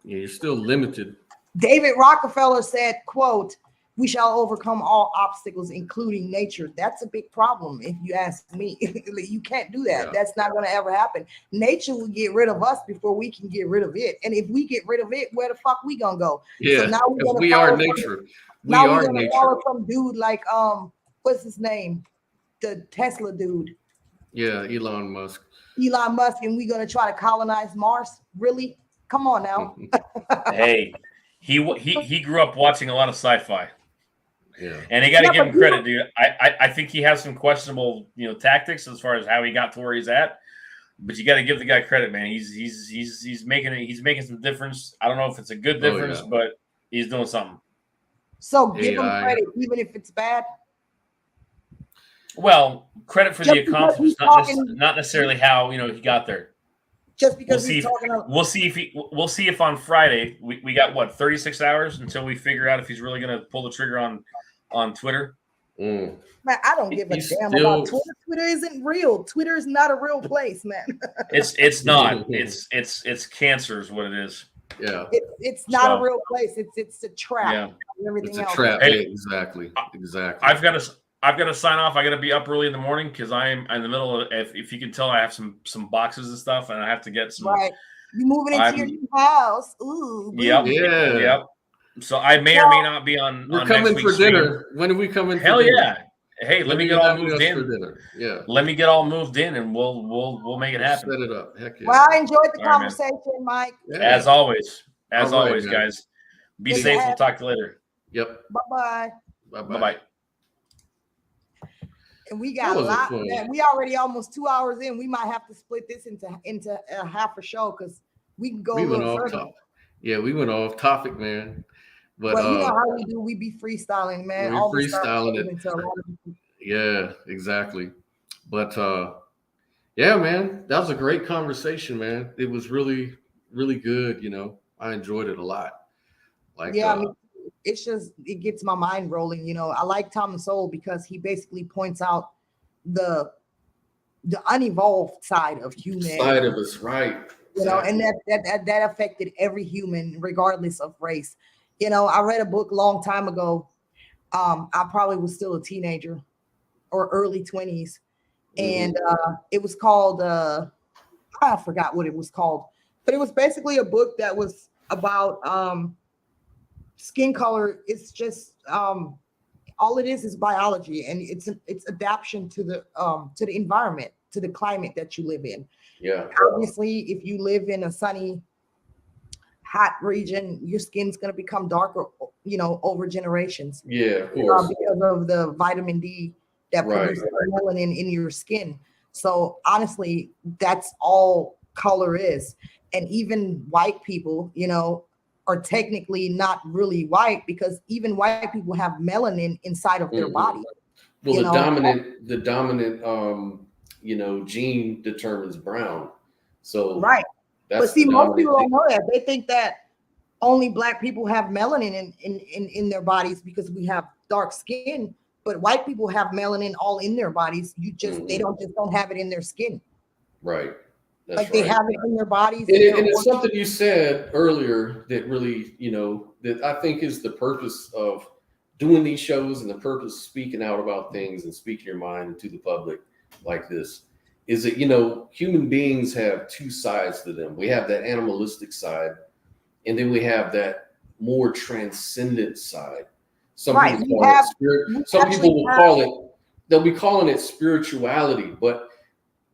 Yeah, you're still limited. David Rockefeller said, quote, "We shall overcome all obstacles, including nature." That's a big problem, if you ask me. You can't do that. That's not going to ever happen. Nature will get rid of us before we can get rid of it. And if we get rid of it, where the fuck we going to go? Yeah, so now we are nature. Now we're going to follow some dude like, what's his name? The Tesla dude. Yeah, Elon Musk, and we're gonna try to colonize Mars. Really? Come on now. Hey, he grew up watching a lot of sci-fi. Yeah, and you got to give him credit, dude. I think he has some questionable, you know, tactics as far as how he got to where he's at. But you got to give the guy credit, man. He's making some difference. I don't know if it's a good difference, but he's doing something. So give him AI. credit, even if it's bad. Well, credit for Just the because accomplishments, he's not necessarily how he got there. Just because he's talking. We'll see if on Friday we got what 36 hours until we figure out if he's really going to pull the trigger on Twitter. Man, I don't give a damn still... about Twitter. Twitter isn't real. Twitter is not a real place, man. It's not. It's cancer is what it is. Yeah. It's not a real place. It's a trap. Yeah. Everything It's a else. trap. Hey, exactly. I've got to sign off. I got to be up early in the morning because I'm in the middle of. If you can tell, I have some boxes and stuff, and I have to get some. Right. You moving into your new house? Ooh. Yep. Yeah. Yep. So I may or may not be on. We're on coming next for week's dinner. stream. When are we coming? Hell for dinner? yeah! Hey, let me get all moved in. For dinner. Yeah. Let me get all moved in, and we'll make it happen. Set it up. Heck yeah. Well, I enjoyed the All right, conversation, Mike. Yeah. As always, All right, guys. Be Take safe. care. We'll talk to you later. Yep. Bye-bye. Bye-bye. Bye. And we got a lot. Man, we already almost 2 hours in. We might have to split this into a half a show because we can go a little further. Topic. Yeah, we went off topic, man. But you know how we do. We be freestyling, man. We freestyling it. Yeah, exactly. But yeah, man, that was a great conversation, man. It was really, really good. I enjoyed it a lot. Like, yeah, I mean, it gets my mind rolling. I like Thomas Sowell because he basically points out the unevolved side of human. Side of us, right? And that affected every human, regardless of race. I read a book long time ago. I probably was still a teenager or early 20s. And it was called, I forgot what it was called, but it was basically a book that was about skin color. It's just all it is biology, and it's adaptation to the environment, to the climate that you live in. Yeah. Obviously, if you live in a sunny, hot region, your skin's going to become darker, over generations. Yeah, of course. Because of the vitamin D that produces melanin in your skin. So honestly, that's all color is. And even white people, are technically not really white because even white people have melanin inside of their body. Well, the dominant gene determines brown. So right. But see, most people don't know that. They think that only black people have melanin in their bodies because we have dark skin. But white people have melanin all in their bodies. They don't have it in their skin. Right. They have it in their bodies. And it's something you said earlier that really, that I think is the purpose of doing these shows and the purpose of speaking out about things and speaking your mind to the public like this is that, human beings have two sides to them. We have that animalistic side, and then we have that more transcendent side. Some people will call it, they'll be calling it spirituality, but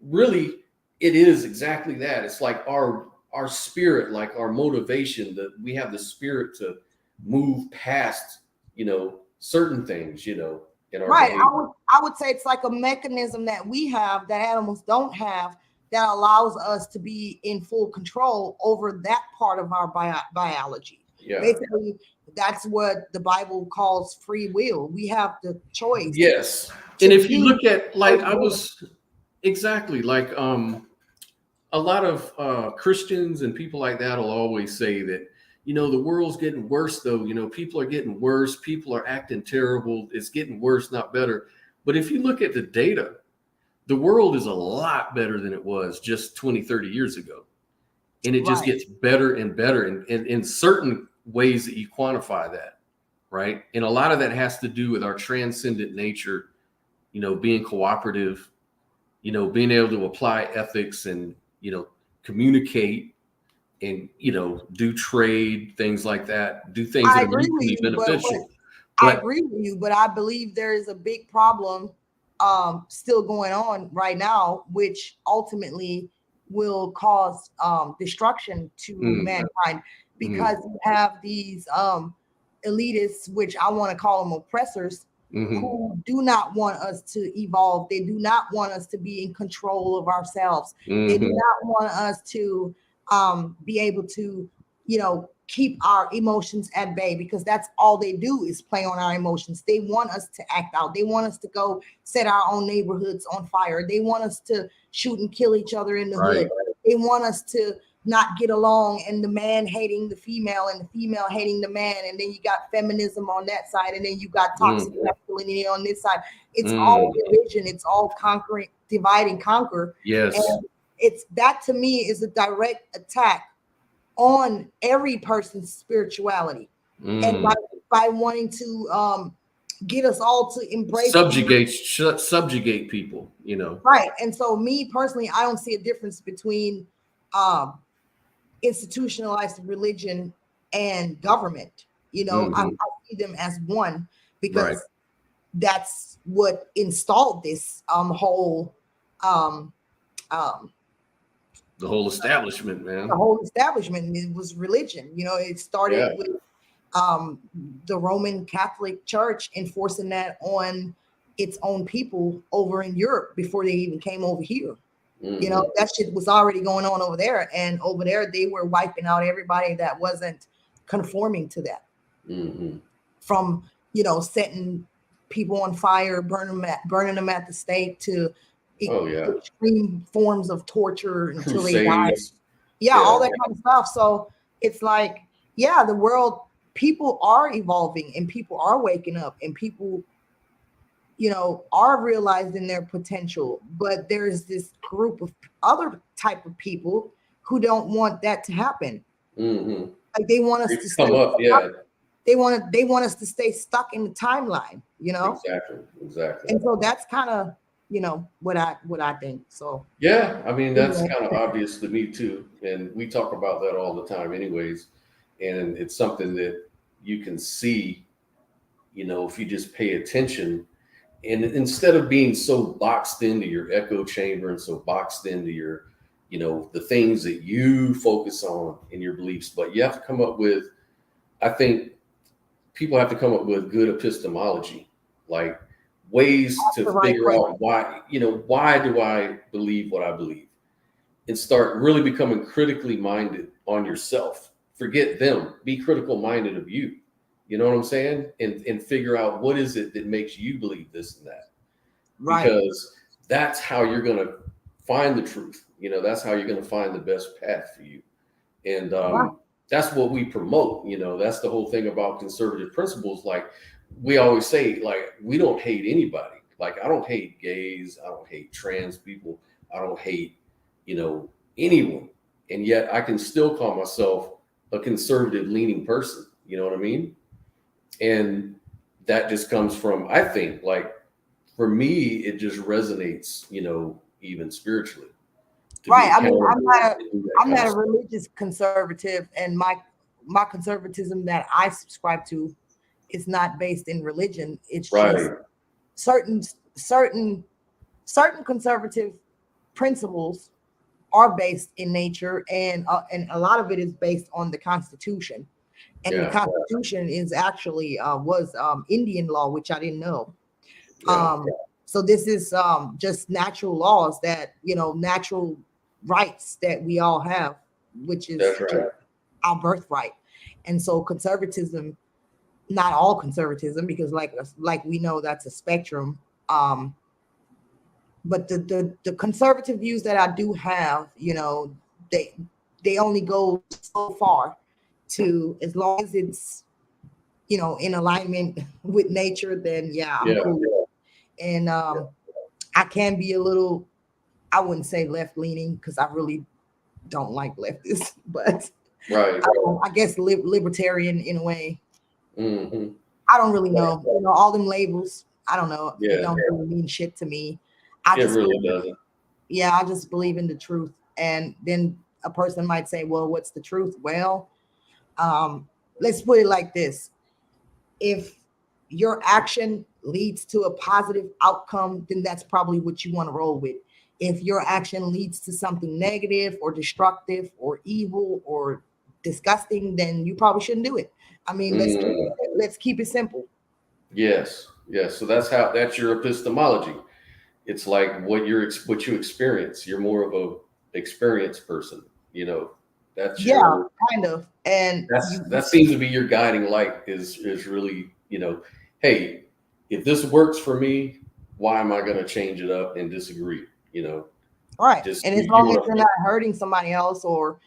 really it is exactly that. It's like our spirit, like our motivation, that we have the spirit to move past, certain things, in our behavior. I would say it's like a mechanism that we have that animals don't have that allows us to be in full control over that part of our biology. Yeah. Basically, that's what the Bible calls free will. We have the choice. Yes. And if you look at a lot of Christians and people like that will always say that, the world's getting worse though. People are getting worse. People are acting terrible. It's getting worse, not better. But if you look at the data, the world is a lot better than it was just 20, 30 years ago. And it just gets better and better in certain ways that you quantify that, right? And a lot of that has to do with our transcendent nature, being cooperative, being able to apply ethics and, communicate and, do trade, things like that, do things that are mutually beneficial. I agree with you, but I believe there is a big problem still going on right now, which ultimately will cause destruction to mankind, because you have these elitists, which I want to call them oppressors, who do not want us to evolve. They do not want us to be in control of ourselves. They do not want us to be able to keep our emotions at bay, because that's all they do is play on our emotions. They want us to act out. They want us to go set our own neighborhoods on fire. They want us to shoot and kill each other in the hood. They want us to not get along, and the man hating the female and the female hating the man. And then you got feminism on that side, and then you got toxic masculinity on this side. It's all division. It's all conquering, divide and conquer. Yes. And it's that, to me, is a direct attack on every person's spirituality. And by wanting to get us all to embrace subjugate people, Right. And so me personally, I don't see a difference between institutionalized religion and government. I see them as one, because that's what installed this whole the whole establishment, man. The whole establishment, it was religion. It started with the Roman Catholic Church enforcing that on its own people over in Europe before they even came over here. That shit was already going on over there, and over there they were wiping out everybody that wasn't conforming to that. From setting people on fire, burning them at the stake, to extreme forms of torture until they died. All that kind of stuff. So it's like, the world, people are evolving, and people are waking up, and people are realizing their potential. But there's this group of other type of people who don't want that to happen. Like they want us to stay stuck. They want us to stay stuck in the timeline, Exactly. And so that's kind of, what I think. So I mean, that's kind of obvious to me too. And we talk about that all the time anyways. And it's something that you can see, if you just pay attention. And instead of being so boxed into your echo chamber and so boxed into your, the things that you focus on in your beliefs, but you have to come up with, I think people have to come up with good epistemology, like ways to figure out why do I believe what I believe, and start really becoming critically minded on yourself. Forget them, be critical minded of you. You know what I'm saying? And figure out what is it that makes you believe this and that. Right. Because that's how you're going to find the truth. That's how you're going to find the best path for you. And that's what we promote. That's the whole thing about conservative principles. Like we always say, like, we don't hate anybody. Like, I don't hate gays. I don't hate trans people. I don't hate, anyone. And yet I can still call myself a conservative leaning person. You know what I mean? And that just comes from, I think, like, for me, it just resonates, even spiritually. Right. I mean, I'm not a religious conservative, and my conservatism that I subscribe to is not based in religion. It's just certain conservative principles are based in nature, and a lot of it is based on the Constitution. And the Constitution is actually was Indian law, which I didn't know. So this is just natural laws that, natural rights that we all have, which is our birthright. And so conservatism, not all conservatism, because like we know that's a spectrum. But the conservative views that I do have, they only go so far. To as long as it's in alignment with nature, then I'm cool. And I can be a little, I wouldn't say left leaning, because I really don't like leftists, but I guess libertarian in a way. I don't really know. All them labels, I don't know. They don't really mean shit to me. I just believe in the truth. And then a person might say, well, what's the truth? Well, let's put it like this. If your action leads to a positive outcome, then that's probably what you want to roll with. If your action leads to something negative or destructive or evil or disgusting, then you probably shouldn't do it. I mean, let's keep it simple. Yes. So that's your epistemology. It's like what you experience. You're more of a experienced person, That's Yeah, your, kind of. And that seems to be your guiding light is really, hey, if this works for me, why am I going to change it up and disagree? right. Just And as you long as want you're to, not hurting somebody else or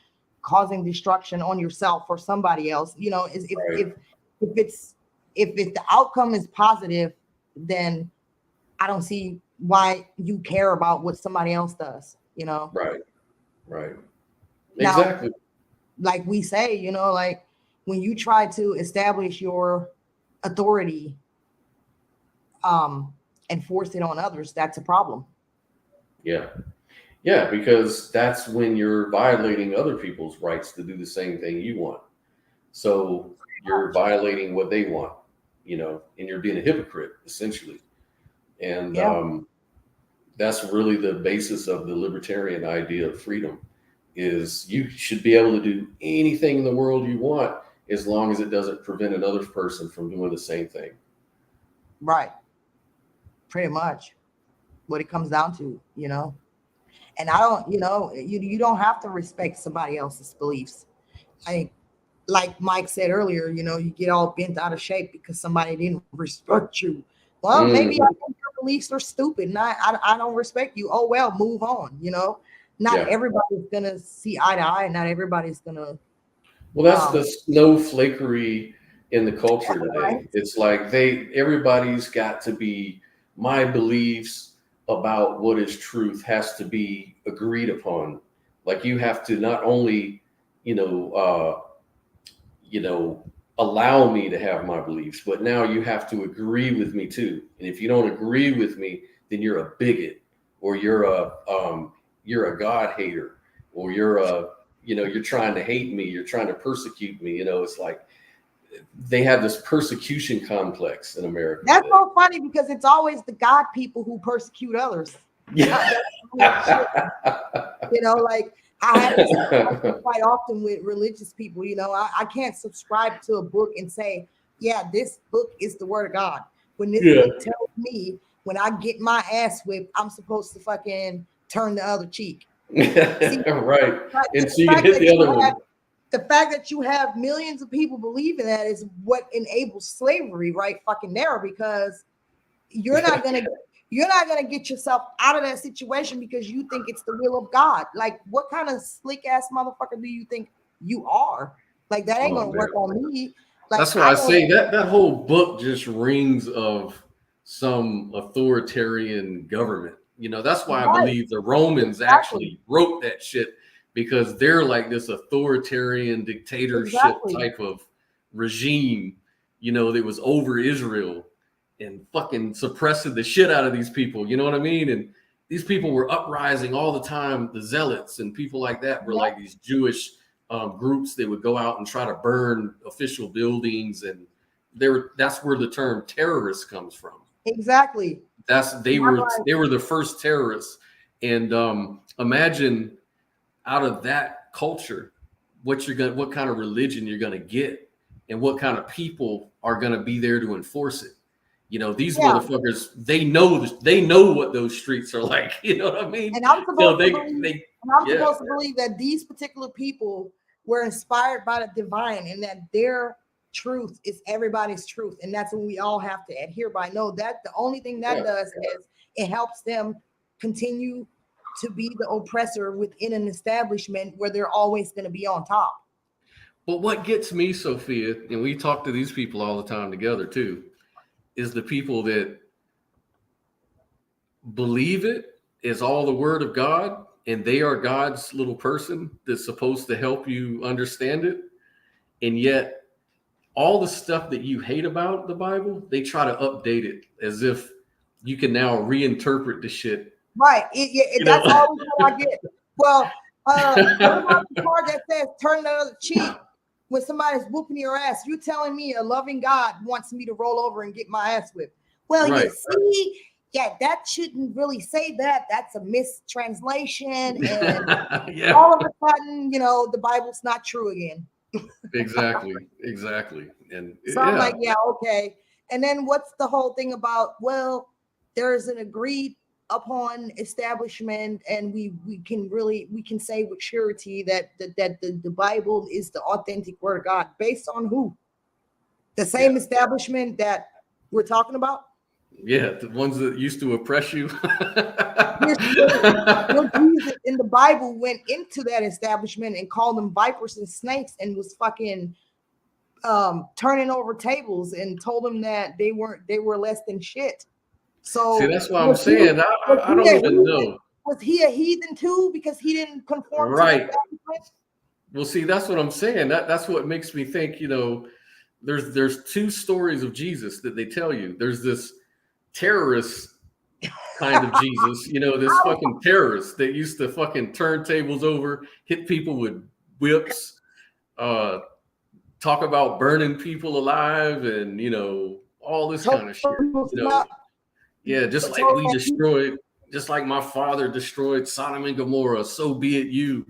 causing destruction on yourself or somebody else, right, if the outcome is positive, then I don't see why you care about what somebody else does, right, right, Now, exactly. like we say, like when you try to establish your authority and force it on others, that's a problem. Yeah. Yeah, because that's when you're violating other people's rights to do the same thing you want. So you're violating what they want, and you're being a hypocrite essentially. And Yeah, that's really the basis of the libertarian idea of freedom is you should be able to do anything in the world you want as long as it doesn't prevent another person from doing the same thing. right. Pretty much what it comes down to, And I don't, you don't have to respect somebody else's beliefs. I Like Mike said earlier, you get all bent out of shape because somebody didn't respect you. Well, maybe I Mm, think your beliefs are stupid and I don't respect you. Oh well, move on, Not yeah. everybody's gonna see eye to eye, and not everybody's gonna Well, that's um the snowflakery in the culture right. today. It's like everybody's got to be, my beliefs about what is truth has to be agreed upon. Like you have to not only, you know, uh, allow me to have my beliefs, but now you have to agree with me too. And if you don't agree with me, then you're a bigot, or you're a God hater, or you're trying to hate me, you're trying to persecute me. It's like they have this persecution complex in America That's today. so funny because it's always the God people who persecute others. Yeah. That's weird shit. Like I have this discussion quite often with religious people. I can't subscribe to a book and say, yeah, this book is the word of God. When this Yeah. book tells me when I get my ass whipped, I'm supposed to fucking turn the other cheek. See, Right. And so you can fact hit that the other one. the fact that you have millions of people believing that is what enables slavery right fucking there, because you're not gonna get yourself out of that situation because you think it's the will of God. Like, what kind of slick ass motherfucker do you think you are? Like, that ain't Oh gonna man. work on me. Like, That's why I I know say that whole book just rings of some authoritarian government. That's why I right, believe the Romans exactly, actually wrote that shit, because they're like this authoritarian dictatorship exactly. type of regime, that was over Israel and fucking suppressing the shit out of these people. You know what I mean? And these people were uprising all the time. The zealots and people like that were Yeah, like these Jewish groups. They would go out and try to burn official buildings, and that's where the term terrorist comes from. exactly. They And I'm were like, they were the first terrorists. And imagine out of that culture, what kind of religion you're gonna get, and what kind of people are gonna be there to enforce it. These yeah. motherfuckers, they know what those streets are like. You know what I mean? And I'm supposed to They believe, they and I'm yeah. supposed to believe that these particular people were inspired by the divine and that their truth is everybody's truth. And that's what we all have to adhere by. No, that the only thing that Yeah. does is it helps them continue to be the oppressor within an establishment where they're always going to be on top. But what gets me, Sophia, and we talk to these people all the time together too, is the people that believe it is all the word of God, and they are God's little person that's supposed to help you understand it. And yet, all the stuff that you hate about the Bible, they try to update it as if you can now reinterpret the shit. Right. You That's know? always what I get. Well, what about the part that says turn the other cheek when somebody's whooping your ass? You telling me a loving God wants me to roll over and get my ass whipped? Well, Right. you see, yeah, that shouldn't really say that. That's a mistranslation, and Yeah. all of a sudden, the Bible's not true again. Exactly. And So I'm yeah. like, yeah, okay. And then what's the whole thing about? Well, there is an agreed upon establishment, and we can say with surety that the Bible is the authentic word of God, based on who? The same establishment that we're talking about? Yeah, the ones that used to oppress you. Jesus in the Bible went into that establishment and called them vipers and snakes, and was fucking turning over tables, and told them that they were less than shit. So see, that's what I'm saying. I don't even know. Was he a heathen too because he didn't conform Right. to the establishment? Well, see, that's what I'm saying. That's what makes me think, there's two stories of Jesus that they tell you. There's this terrorist kind of Jesus, this fucking terrorist that used to fucking turn tables over, hit people with whips, talk about burning people alive, and all this kind of shit. Yeah, just like my father destroyed Sodom and Gomorrah, so be it you.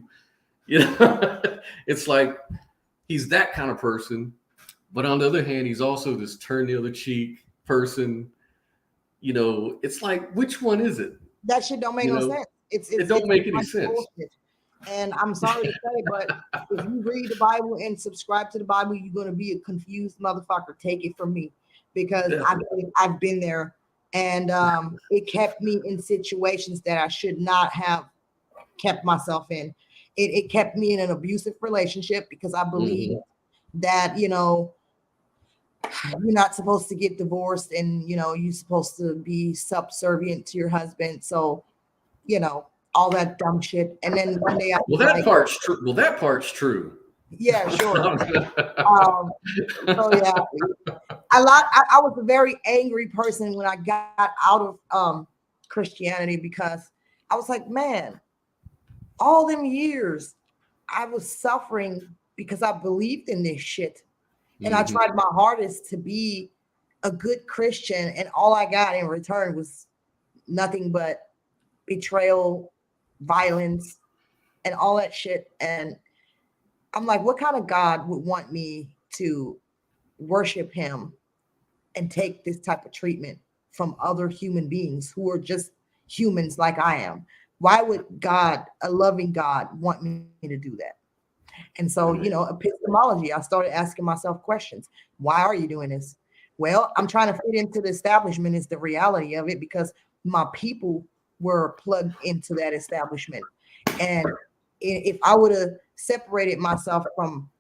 It's like he's that kind of person, but on the other hand, he's also this turn the other cheek person. It's like, which one is it? That shit don't make no sense. It don't make any sense. Bullshit. And I'm sorry to say, but if you read the Bible and subscribe to the Bible, you're going to be a confused motherfucker. Take it from me, because I've been there, and it kept me in situations that I should not have kept myself in. It kept me in an abusive relationship, because I believe that, you're not supposed to get divorced, and, you're supposed to be subservient to your husband. So, all that dumb shit. And then one day that part's true. Well, that part's true. Yeah, sure. So yeah, I was a very angry person when I got out of Christianity, because I was like, man, all them years I was suffering because I believed in this shit. And I tried my hardest to be a good Christian, and all I got in return was nothing but betrayal, violence, and all that shit. And I'm like, what kind of God would want me to worship him and take this type of treatment from other human beings who are just humans like I am? Why would God, a loving God, want me to do that? And so, epistemology, I started asking myself questions. Why are you doing this? Well, I'm trying to fit into the establishment, is the reality of it, because my people were plugged into that establishment. And if I would have separated myself from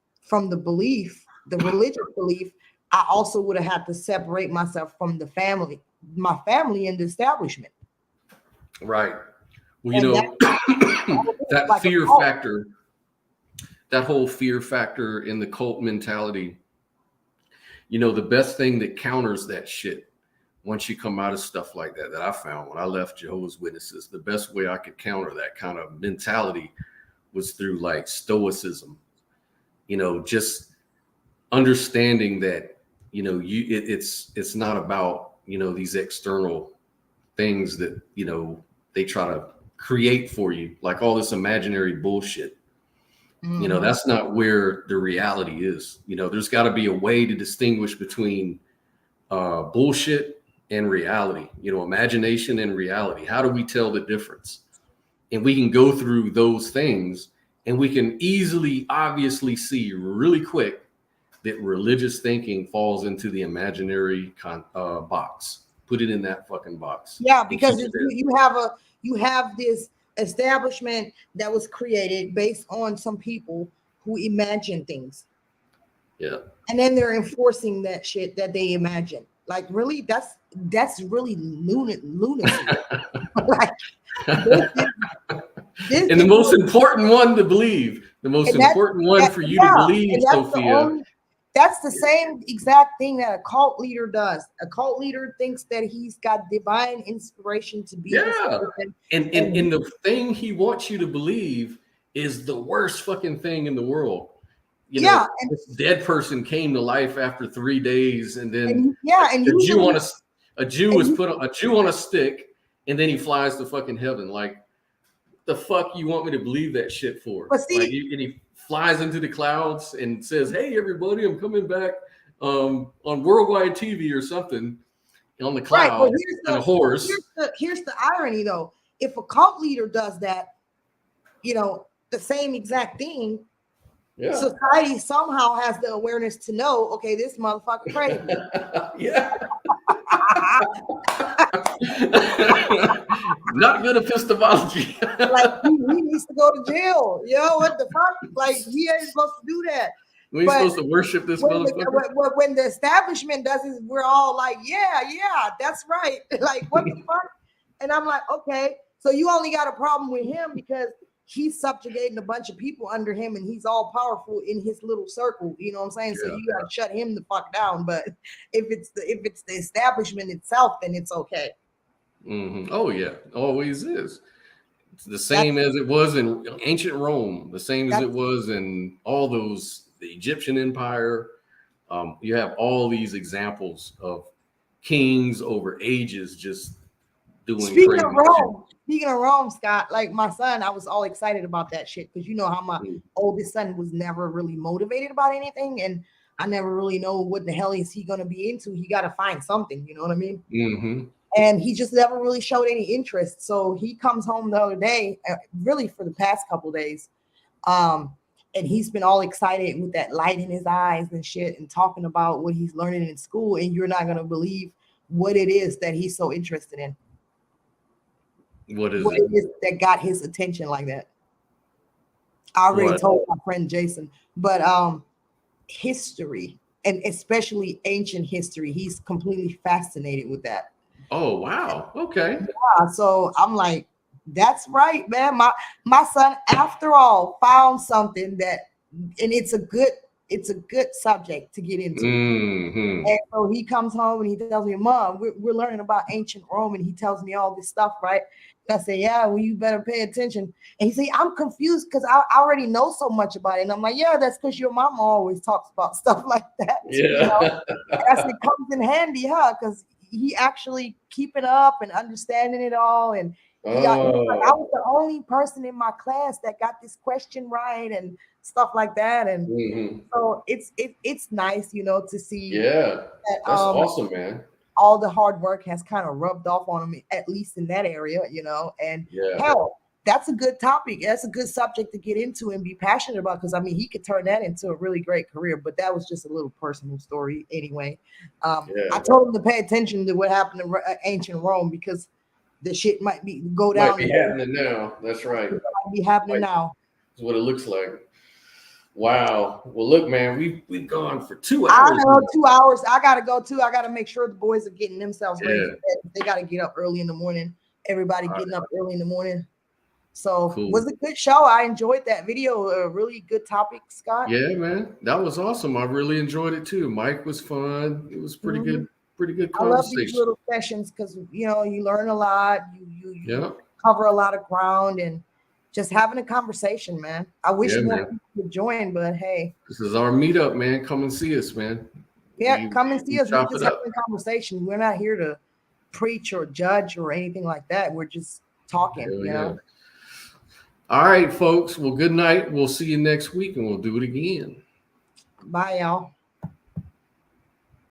the belief, the religious belief, I also would have had to separate myself from the family, my family in the establishment. Right. Well, that like fear factor, that whole fear factor in the cult mentality, the best thing that counters that shit, once you come out of stuff like that I found when I left Jehovah's Witnesses, the best way I could counter that kind of mentality was through like stoicism, just understanding that, it's not about, these external things that, they try to create for you, like all this imaginary bullshit. That's not where the reality is. There's got to be a way to distinguish between bullshit and reality, imagination and reality. How do we tell the difference? And we can go through those things, and we can obviously see really quick that religious thinking falls into the imaginary box. Put it in that fucking box. Yeah, because you have this establishment that was created based on some people who imagine things. Yeah. And then they're enforcing that shit that they imagine. Like, really, that's really lunacy. Like, and the most important one to believe, the most important one for you to believe, Sophia. That's the same exact thing that a cult leader does. A cult leader thinks that he's got divine inspiration to be. Yeah. And the thing he wants you to believe is the worst fucking thing in the world. This dead person came to life after 3 days, and then a Jew was put a Jew on a stick, and then he flies to fucking heaven. Like, the fuck you want me to believe that shit for? But see, and he flies into the clouds and says, "Hey, everybody, I'm coming back on worldwide TV or something." on the Right. cloud Well, and a horse. here's the irony, though. If a cult leader does that, the same exact thing, Yeah. society somehow has the awareness to know, okay, this motherfucker crazy. Yeah. Not good epistemology. Like he needs to go to jail. What the fuck? Like he ain't supposed to do that. We ain't supposed to worship this motherfucker. When the establishment does it, we're all like, yeah, that's right. Like, what the fuck? And I'm like, okay, so you only got a problem with him because he's subjugating a bunch of people under him and he's all powerful in his little circle. You know what I'm saying? So you got to shut him the fuck down. But if it's the establishment itself, then it's okay. Mm-hmm. Oh yeah, always is. It's the same as it was in ancient Rome. The same as it was in all those, the Egyptian Empire. You have all these examples of kings over ages just doing Speaking crazy of Rome, Scott, like my son, I was all excited about that shit because you know how my oldest son was never really motivated about anything, and I never really know what the hell is he gonna be into. He got to find something, you know what I mean? Mm-hmm. And he just never really showed any interest. So he comes home the other day, really for the past couple days, and he's been all excited with that light in his eyes and shit, and talking about what he's learning in school. And you're not gonna believe what it is that he's so interested in. What is that got his attention like that? I already told my friend Jason, but history, and especially ancient history, he's completely fascinated with that. Oh wow, okay. Yeah, so I'm like, that's right, man. My son, after all, found something that, and it's a good subject to get into. Mm-hmm. And so he comes home and he tells me, Mom, we're learning about ancient Rome, and he tells me all this stuff, right? And I say, yeah, well, you better pay attention. And he say, I'm confused because I already know so much about it. And I'm like, yeah, that's because your mama always talks about stuff like that. Yeah. That's it comes in handy, huh? Because he actually keeping up and understanding it all. And he was like, I was the only person in my class that got this question right and stuff like that. And so it's nice, to see. Yeah, that's awesome, man. All the hard work has kind of rubbed off on him, at least in that area, and hell, that's a good topic. That's a good subject to get into and be passionate about, because I mean, he could turn that into a really great career. But that was just a little personal story anyway. I told him to pay attention to what happened in ancient Rome, because the shit might be happening now. That's right. It might be happening now. That's what it looks like. Wow. Well, look, man, we've gone for 2 hours. I know, 2 hours. I gotta go too. I gotta make sure the boys are getting themselves ready for bed. They gotta get up early in the morning. Everybody getting up early in the morning. So It was a good show. I enjoyed that video. A really good topic, Scott. Yeah, man, that was awesome. I really enjoyed it too. Mike was fun. It was pretty good conversation. I love these little sessions because you learn a lot. You cover a lot of ground, and just having a conversation, man. I wish more people would join, but hey, this is our meetup, man. Come and see us, man. Yeah, come and see us. We're just having a conversation. We're not here to preach or judge or anything like that. We're just talking, you know. All right, folks. Well, good night. We'll see you next week, and we'll do it again. Bye, y'all.